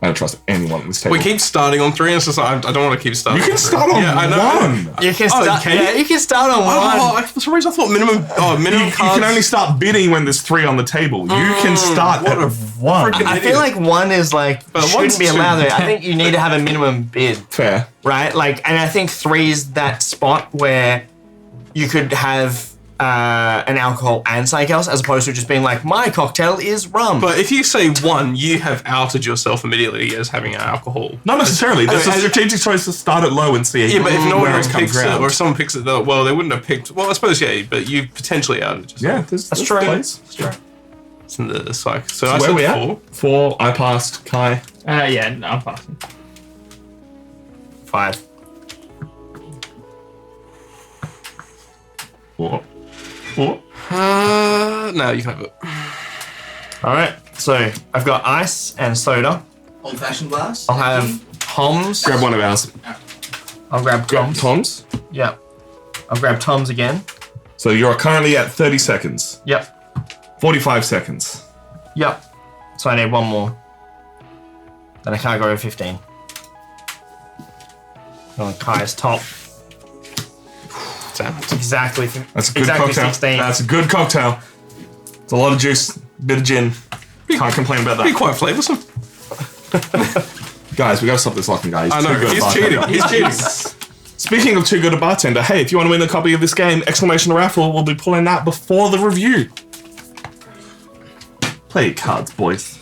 I don't trust anyone at this table. We keep starting on 3, and it's just like, I don't want to keep starting. You can on 3. start on Yeah, I know. 1. You can start. can you? Yeah, you can start on one. For some reason, I thought minimum You cards. can only start bidding when there's 3 on the table. You can start at 1. I feel like one is like But shouldn't one's be too- allowed. I think you need to have a minimum bid, Fair. right? Like, and I think 3 is that spot where you could have an alcohol and something else, as opposed to just being like, my cocktail is rum. But if you say 1, you have outed yourself immediately as having an alcohol. Not necessarily. There's a I mean, strategic choice to start it low and see Yeah, but if no one where else it comes picks it, around. or if someone picks it, well, they wouldn't have picked. Well, I suppose but you potentially outed yourself. Yeah, that's true. Place. That's true. It's in the cycle. So, So I where said we 4. at? 4, I passed. Kai. Yeah, no, I'm passing. 5. 4. 4. No, you can have it. All right. So I've got ice and soda. Old fashioned glass. I'll have Tom's. Grab one of ours. I'll grab Tom's. Tom's. Yep. I'll grab Tom's again. So you're currently at 30 seconds. Yep. 45 seconds. Yep. So I need one more. Then I can't go over 15. On Kai's top. Damn it. Exactly. That's a good exactly cocktail. 16. That's a good cocktail. It's a lot of juice, bit of gin. Can't complain about Be that. quite flavoursome. Guys, we gotta stop this locking guy. I know, he's cheating. He's cheating. Speaking of too good a bartender, hey, if you want to win a copy of this game, exclamation raffle, we'll be pulling that before the review. Play your cards, boys.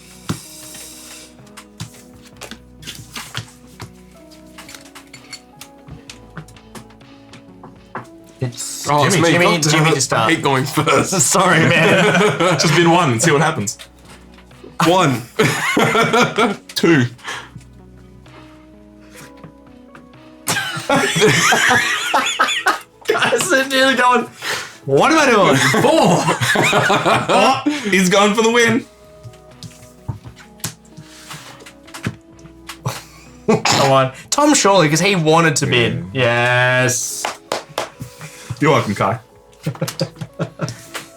It's Oh, it's me. Jimmy God damn it. to start. I hate going first. Sorry, man. Just bid 1 and see what happens. 1. 2. I'm sitting here going, what am I doing? 4. He's going for the win. Come on. Tom surely, because he wanted to bid. Yes. You're welcome, Kai.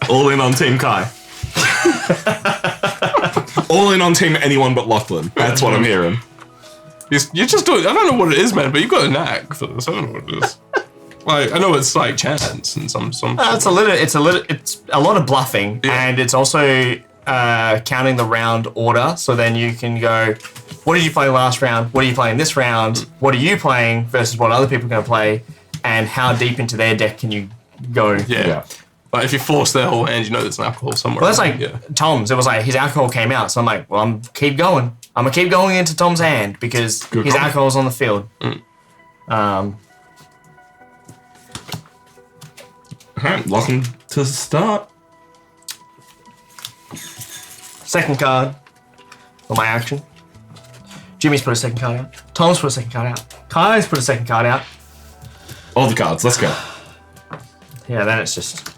All in on Team Kai. All in on Team anyone but Lachlan. That's what I'm hearing. You're just doing. I don't know what it is, man, but you've got a knack for this. I don't know what it is. Like, I know it's like chance and some. It's a lot of bluffing, and it's also counting the round order. So then you can go, what did you play last round? What are you playing this round? What are you playing versus what other people are going to play? And how deep into their deck can you go? Yeah. Like if you force their whole hand, you know there's an alcohol somewhere. Well, that's like Tom's. It was like his alcohol came out, so I'm like, well, I'm keep going. I'm gonna keep going into Tom's hand because Good his call. alcohol's on the field. Alright, Lachlan to start. Second card for my action. Jimmy's put a second card out. Tom's put a second card out. Kai's put a second card out. All the cards, let's go. Yeah, then it's just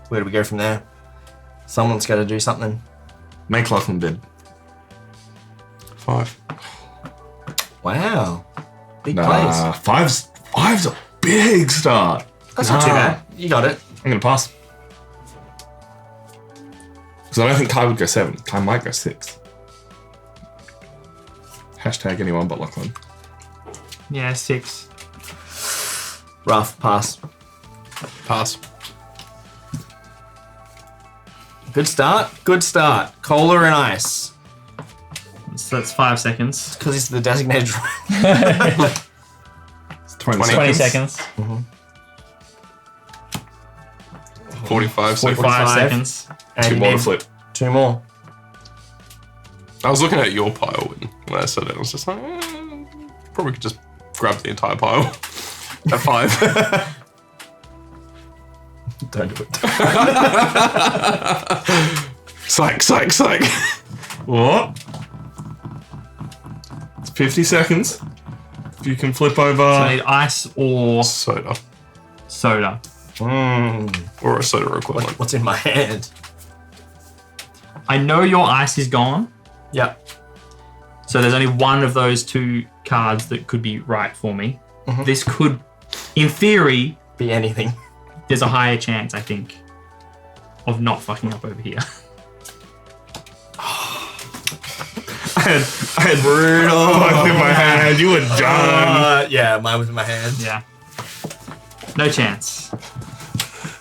where do we go from there? Someone's got to do something. Make Lachlan bid. 5. Wow, big Nah, plays. five's a big start. That's not too bad. You got it. I'm going to pass. Because I don't think Kai would go 7. Kai might go 6. Hashtag anyone but Lachlan. Yeah, 6. Rough. Pass. Pass. Good start. Good start. Cola and ice. So that's 5 seconds. Because it's the designated. It's 20 20 seconds. seconds. 45 seconds. 45 seconds. And 2 you more to need flip. 2 more. I was looking at your pile when I said it. I was just like, probably could just grab the entire pile at 5. Don't do it. Psych. What? It's 50 seconds. If you can flip over. So I need ice or Soda. soda. Or a soda equivalent. What's in my hand? I know your ice is gone. Yep. So there's only one of those 2 cards that could be right for me. This could, in theory, Be anything. there's a higher chance, I think, of not fucking up over here. I had brutal in my hand. You were done. Yeah, mine was in my hand. Yeah. No chance.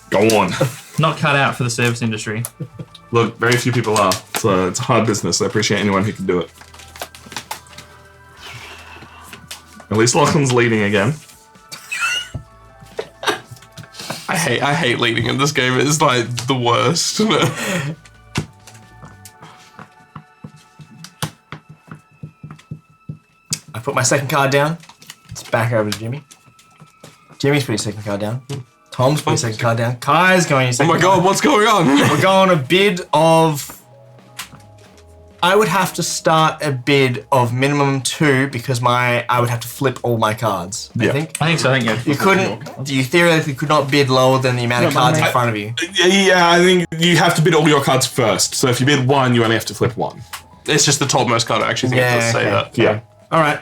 Go on. Not cut out for the service industry. Look, very few people are. So it's a hard business. I appreciate anyone who can do it. At least Lachlan's leading again. I hate leading in this game. It's like the worst. I put my second card down. It's back over to Jimmy. Jimmy's putting his second card down. Tom's putting his second card down. Kai's going his Oh second my card. god, what's going on? We're going a bid of... I would have to start a bid of minimum 2 because I would have to flip all my cards. Yeah. I think. I think so. You couldn't... You theoretically could not bid lower than the amount of cards in front of you. Yeah, I think you have to bid all your cards first. So if you bid 1, you only have to flip 1. It's just the topmost card. I actually think it does say that. Yeah. All right.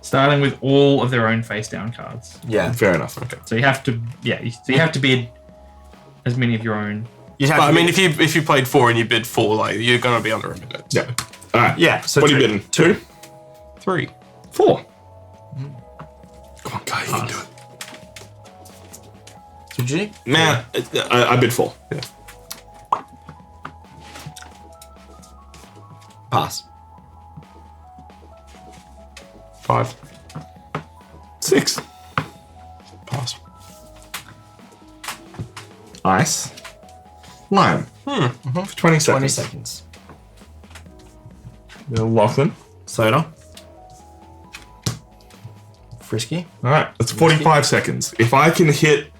Starting with all of their own face down cards. Yeah. Fair enough. Okay. So you have to, so you have to bid as many of your own. You'd have But to I mean, bid- if you played 4 and you bid 4, like you're gonna be under a minute. Yeah. All right. Yeah, so what are you 3. bidding? 2? 3. 4. Come on, guy, you can do it. Did you? Man, I bid 4. Yeah. Pass. 5. 6. Pass. Ice. Lime. For 20 seconds. 20 seconds. Lachlan. Soda. Frisky. All right, that's 45 seconds. If I can hit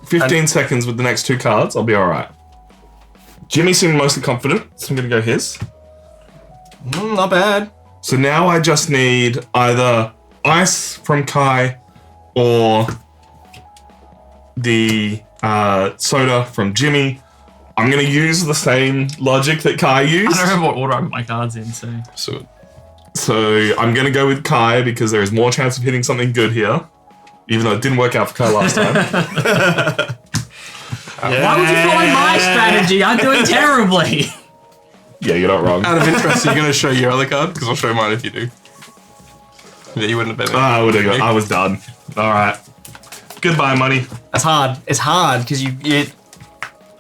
15 seconds with the next 2 cards, I'll be all right. Jimmy seemed mostly confident, so I'm going to go his. Not bad. So now I just need either ice from Kai or the soda from Jimmy. I'm going to use the same logic that Kai I used. don't remember what order I put my cards in, so. So I'm going to go with Kai because there is more chance of hitting something good here. Even though it didn't work out for Kai last time. Why would you follow my strategy? I'm doing terribly. Yeah, you're not wrong. Out of interest, are you gonna show your other card? Because I'll show mine if you do. Yeah, you wouldn't have been. I was done. All right. Goodbye, money. That's hard. It's hard because you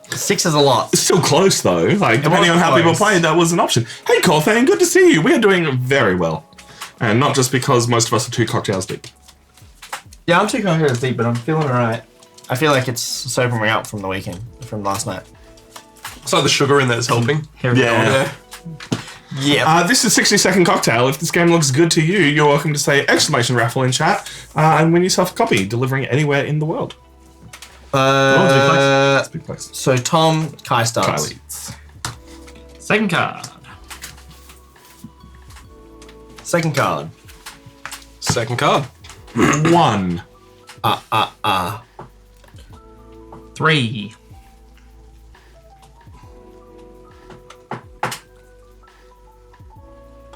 6 is a lot. It's still close though. Like depending on was how people close. played, that was an option. Hey, Colthane, good to see you. We are doing very well, and not just because most of us are 2 cocktails deep. Yeah, I'm 2 cocktails deep, but I'm feeling alright. I feel like it's sobering me up from the weekend, from last night. It's like the sugar in there is helping. Yeah. Yeah. This is 60-second cocktail. If this game looks good to you, you're welcome to say exclamation raffle in chat and win yourself a copy, delivering anywhere in the world. It's a big place. So Tom, Kai Kai starts. leads. Second card. Second card. Second card. 1. 3.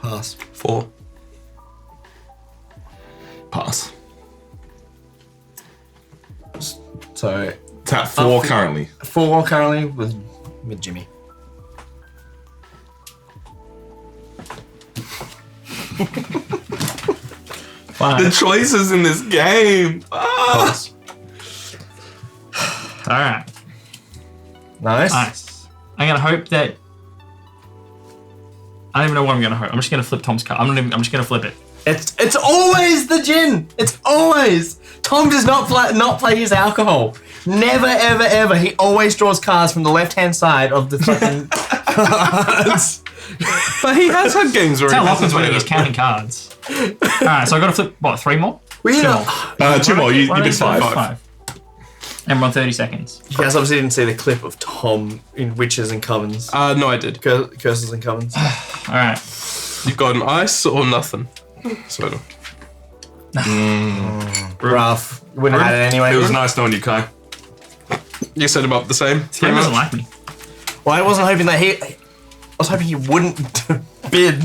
Pass. 4. Pass. So It's at 4 currently. 4 currently with Jimmy. The choices in this game. Ah. All right. Nice. Nice. I'm gonna hope that. I don't even know what I'm gonna hope. I'm just gonna flip Tom's card. I'm just gonna flip it. It's always the gin. It's always. Tom does not play his alcohol. Never, ever, ever. He always draws cards from the left-hand side of the fucking cards. But he has had games where That's how he Lachlan's hasn't winning played his it. counting cards. All right, so I gotta flip what? 3 more? We Two know. more. 2 more. You did 5. 5. And we're on 30 seconds. You guys obviously didn't see the clip of Tom in Witches and Covens. No, I did. Curses and Covens. All right. You've got an ice or nothing. So Rough. You wouldn't have had it anyway. It was nice knowing you, Kai. you set him up the same. This game doesn't like me. Well, I wasn't hoping that I was hoping he wouldn't bid.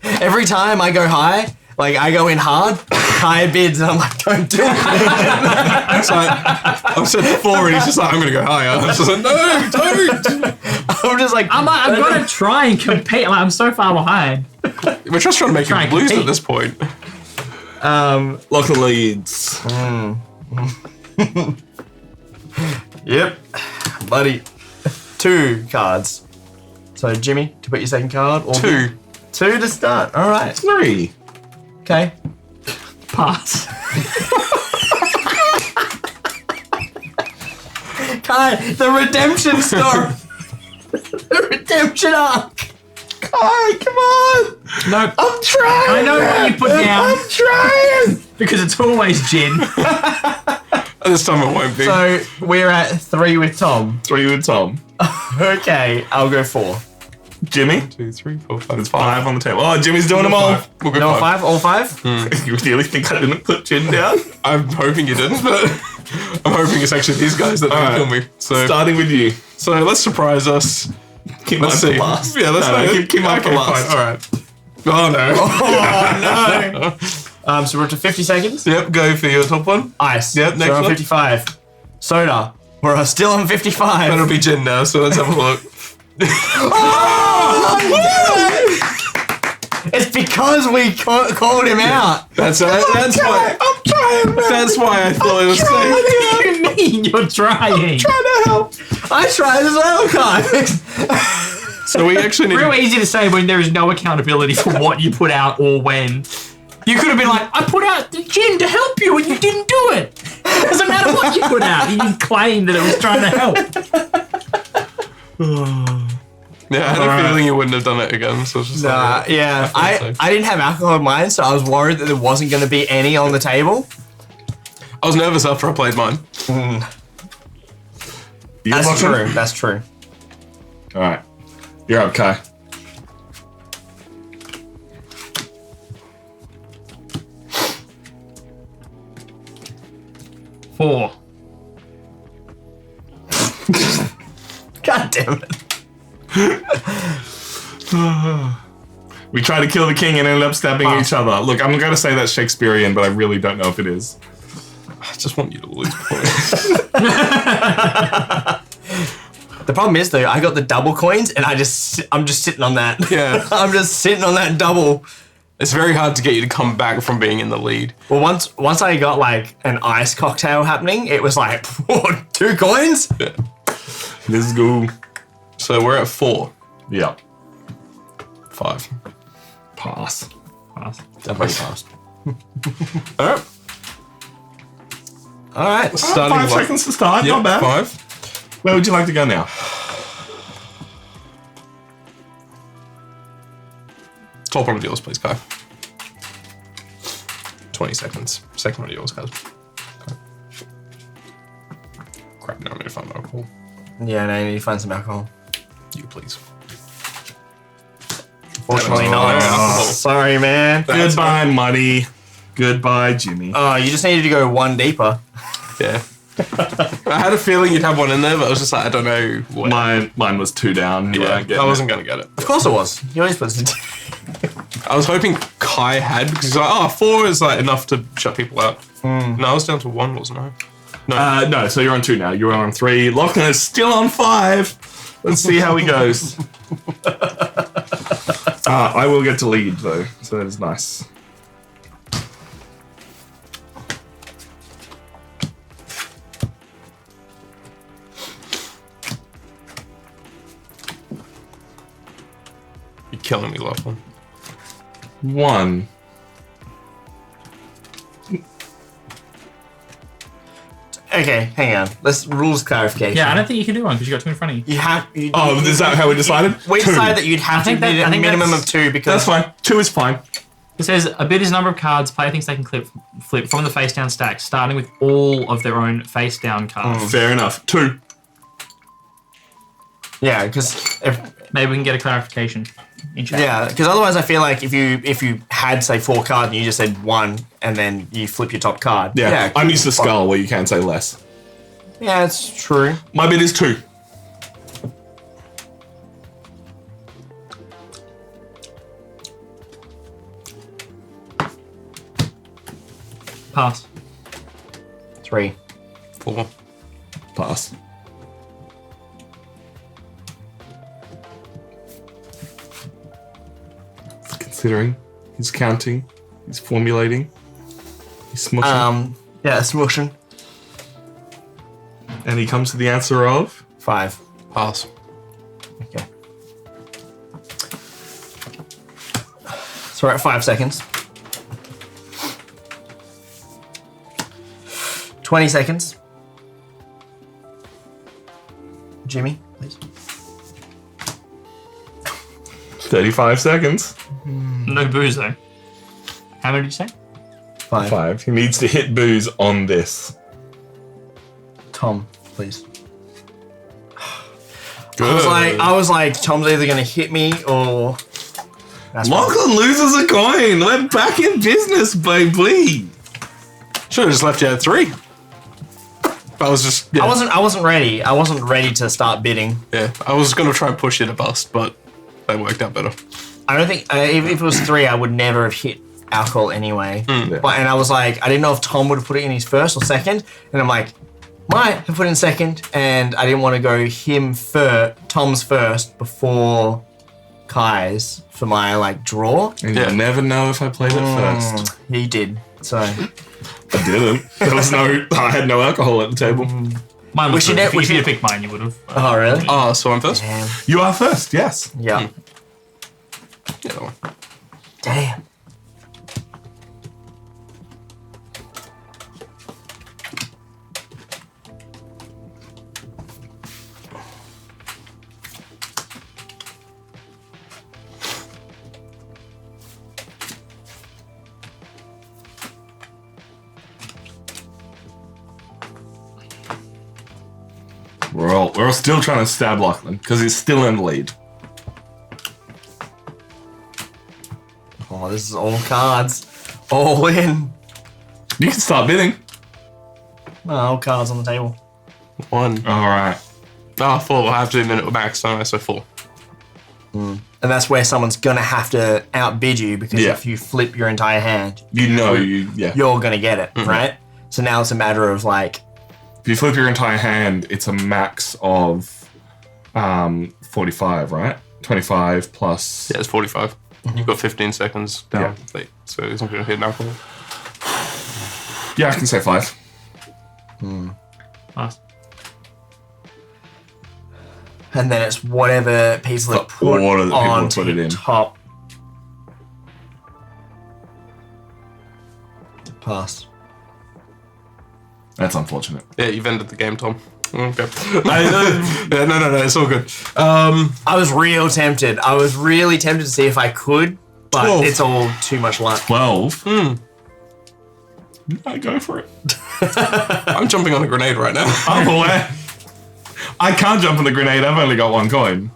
Every time I go high, like I go in hard, Kai bids, and I'm like, don't do it. So I've said 4 and he's just like, I'm gonna go higher. I'm just like, no, don't. I'm just like, I'm gonna try and compete. Like, I'm so far behind. We're just trying to make Try him and lose at compete. this point. Lachlan leads. yep, buddy. 2 cards. So Jimmy, to put your second card. Or 2. 2 to start. All right. 3. Okay. Pass. Kai, the redemption story. The redemption arc. Kai, come on. Nope. I'm trying. I know what you put down. I'm trying. Because it's always gin. This time it won't be. So we're at 3 with Tom. 3 with Tom. Okay, I'll go 4. Jimmy. 2, 3, 4, 5. There's 5 on the table. Oh, Jimmy's doing them all. We'll go No, 5. 5? All 5? You really think I didn't put Jin down? I'm hoping you didn't, but I'm hoping it's actually these guys that Alright. kill me. So Starting with you. let's surprise us. Keep Let's mine see. for last. Yeah, let's No, keep mine for okay, last. fine. All right. Oh no. So we're up to 50 seconds. Yep, go for your top one. Ice. Yep, So next we're on one. 55. Soda. We're still on 55. That'll be gin now, so let's have a look. It's because we called him out. That's why. I'm trying, man. That's why I thought it was safe. What do you mean you're trying? Trying to help. I tried as well, guys. So we actually need. Real easy to say when there is no accountability for what you put out or when. You could have been like, I put out the gin to help you and you didn't do it. It doesn't matter what you put out. You didn't claim that it was trying to help. Yeah, I had a feeling you wouldn't have done it again. So it's just like, Yeah. I thought so. I didn't have alcohol in mine, so I was worried that there wasn't going to be any on the table. I was nervous after I played mine. That's true. That's true. All right. You're up, Kai. Four. God damn it. We tried to kill the king and ended up stabbing each other. Look, I'm going to say that's Shakespearean, but I really don't know if it is. I just want you to lose points. The problem is though, I got the double coins and I'm just sitting on that. Yeah. I'm just sitting on that double. It's very hard to get you to come back from being in the lead. Well, once I got like an ice cocktail happening, it was like, what, 2 coins? Yeah. Let's go. So we're at 4. Yeah. 5. Pass. Pass. Definitely passed. All right. All right. Starting 5 what? seconds to start. Yep, Not bad. 5. Where would you like to go now? Top one of yours, please, Kai. 20 seconds. Second one of yours, guys. Okay. Crap, now I need to find alcohol. Yeah, no, you need to find some alcohol. You, please. Fortunately not. Oh. Sorry, man. Goodbye, money. Goodbye, Jimmy. Oh, you just needed to go 1 deeper. Yeah. I had a feeling you'd have one in there, but I was just like, I don't know what. Mine was 2 down. You Yeah, weren't getting I wasn't it. going to get it. Of course it was. You always put it. I was hoping Kai had, because he's like, 4 is like enough to shut people out. No, I was down to 1, wasn't I? No, so you're on 2 now. You're on 3. Lachlan is still on 5. Let's see how he goes. I will get to lead, though, so that is nice. You're killing me, Lachlan. 1. Okay, hang on. Let's rules clarification. Yeah, I don't think you can do one because you got 2 in front of you. You have. Oh, is that how we decided? We 2. decided that you'd have to think that- bid I a think minimum that's- of 2 because That's fine. 2 is fine. It says a bid is a number of cards player thinks they can flip from the face down stack, starting with all of their own face down cards. Fair enough. 2. Yeah, because Maybe we can get a clarification in chat. otherwise I feel like if you had say 4 cards and you just said 1 and then you flip your top card. Yeah, I'm used to skull where you can say less. Yeah, it's true. My bid is 2. Pass. 3. 4. Pass. He's considering. He's counting. He's formulating. He's smushing. Yeah, smushing. And he comes to the answer of 5. Pass. Okay. So we're at 5 seconds. 20 seconds. Jimmy, please. 35 seconds. No booze though. How many did you say? 5. 5. He needs to hit booze on this. Tom, please. Good. I was like, Tom's either gonna hit me or. That's fine. Lachlan loses a coin. We're back in business, baby. Should have just left you at 3. I was just. Yeah. I wasn't ready. I wasn't ready to start bidding. Yeah, I was gonna try and push you to bust, but that worked out better. I don't think even if it was 3, I would never have hit alcohol anyway. Yeah. But and I was like, I didn't know if Tom would have put it in his first or second, and I'm like, might have put it in second, and I didn't want to go Tom's first before Kai's for my like draw. And Yeah. you never know if I played it first. He did. So I didn't. I had no alcohol at the table. Mine was We should good. ne- If we you'd should- have picked mine, you would have. oh really? Oh, so I'm first? Damn. You are first, yes. Yeah. Yeah, that one. Damn. We're all still trying to stab Lachlan because he's still in the lead. Oh, this is all cards. All in. You can start bidding. Oh, all cards on the table. 1. All right. Ah, 4. I have to do a minute max, don't I? So 4. And that's where someone's gonna have to outbid you because Yeah. if you flip your entire hand, You know yeah. you're gonna get it, right? So now it's a matter of like, If you flip your entire hand, it's a max of 45, right? 25 plus. Yeah, it's 45. You've got 15 seconds down. So he's not going to hit an alcohol. Yeah, I can say 5. Pass. and then it's whatever people The have put order that people on have put it in. top. Pass. That's unfortunate. Yeah, you've ended the game, Tom. Okay. Yeah, no, it's all good. I was real tempted. I was really tempted to see if I could, but 12. it's all too much luck. 12? I go for it. I'm jumping on a grenade right now. I'm aware. I can't jump on the grenade. I've only got 1 coin.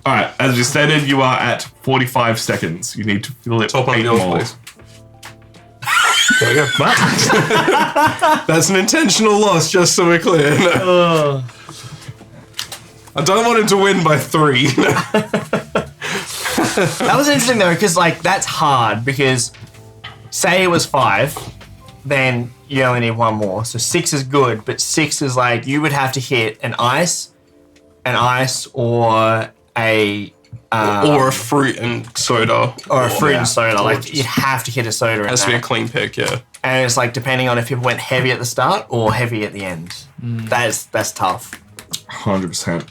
All right, as you stated, you are at 45 seconds. You need to fill it Top on 8 yours, more. please. There we go. That's an intentional loss, just so we're clear. No. I don't want him to win by 3. That was interesting though, because like that's hard because say it was 5 then you only need one more. So 6 is good, but 6 is like you would have to hit an ice, or a or a fruit and soda. or a fruit and soda. Like you'd have to hit a soda. Has to be a clean pick, yeah. And it's like depending on if you went heavy at the start or heavy at the end. That's tough. 100%.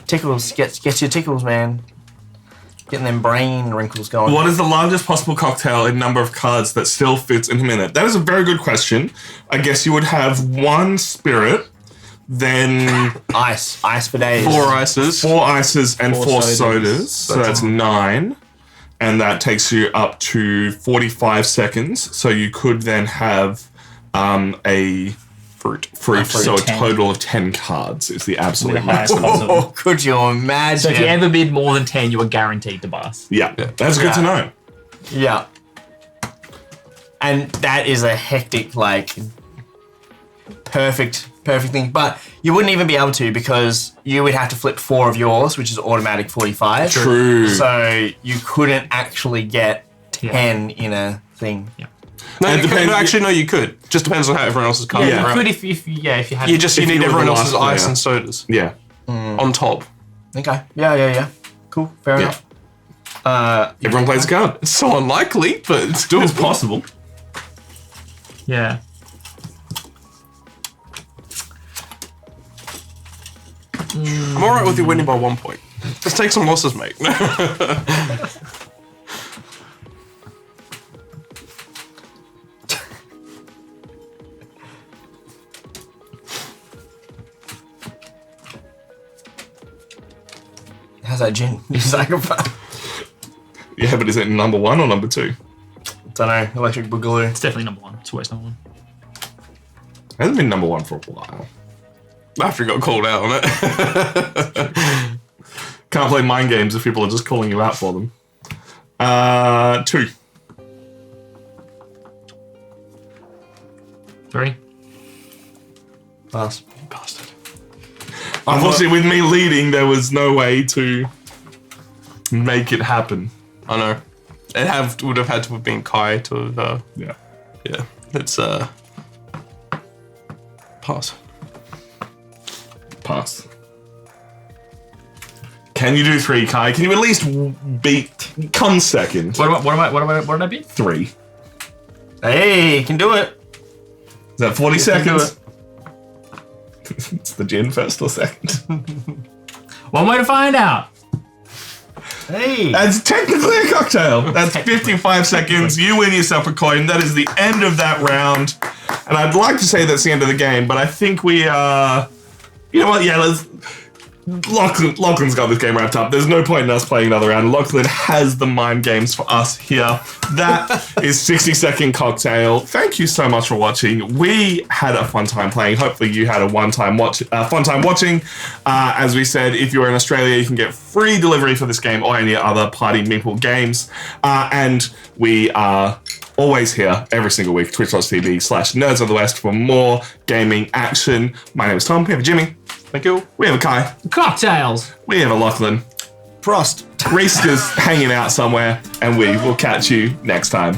Tickles, get your tickles, man. Getting them brain wrinkles going. What is the largest possible cocktail in number of cards that still fits in a minute? That is a very good question. I guess you would have 1 spirit, then Ice for days. 4 ices. 4 ices and 4 sodas. sodas. So that's 9. And that takes you up to 45 seconds. So you could then have a fruit. So a 10. total of 10 cards is the absolute The highest maximum. possible. Oh, could you imagine? So if you ever bid more than 10, you are guaranteed to bust. Yeah, that's good to know. Yeah. And that is a hectic, like, perfect thing. But you wouldn't even be able to because you would have to flip 4 of yours, which is automatic 45. True. So you couldn't actually get 10 in a thing. Yeah. No, It you could, depends- no, actually, no, you could. Just depends on how everyone else is coming. Yeah. You around. could if you had. You If need you were everyone the else's last ice player. and sodas Yeah. on top. Okay. Yeah. Cool. Fair Yeah. enough. Everyone plays a card. It's so unlikely, but it's doable. It's possible. Yeah. I'm alright with you winning by 1 point. Just take some losses, mate. How's that gin? You sacrifice. Yeah, but is it number 1 or number 2? Don't know. Electric Boogaloo. It's definitely number 1. It's always number 1. Hasn't been number 1 for a while. After he got called out on it. Can't play mind games if people are just calling you out for them. 2. 3. Pass. Bastard. Unfortunately, with me leading, there was no way to make it happen. I know. It would have had to have been Kai to have, Yeah. yeah. It's, pass. Pass. Can you do 3, Kai? Can you at least come second? What did I bid? 3. Hey, you can do it. Is that 40 do seconds? It's the gin first or second. One way to find out. Hey. That's technically a cocktail. That's 55 seconds. You win yourself a coin. That is the end of that round. And I'd like to say that's the end of the game, but I think we are... You know what? Yeah, let's... Lachlan's got this game wrapped up. There's no point in us playing another round. Lachlan has the mind games for us here. That is 60-second cocktail. Thank you so much for watching. We had a fun time playing. Hopefully you had a fun time watching. As we said, if you're in Australia, you can get free delivery for this game or any other Party Meeple games. And we are always here every single week, twitch.tv/Nerds of the West for more gaming action. My name is Tom. We have a Jimmy. Thank you. We have a Kai. Cocktails. We have a Lachlan. Prost. Reese is hanging out somewhere, and we will catch you next time.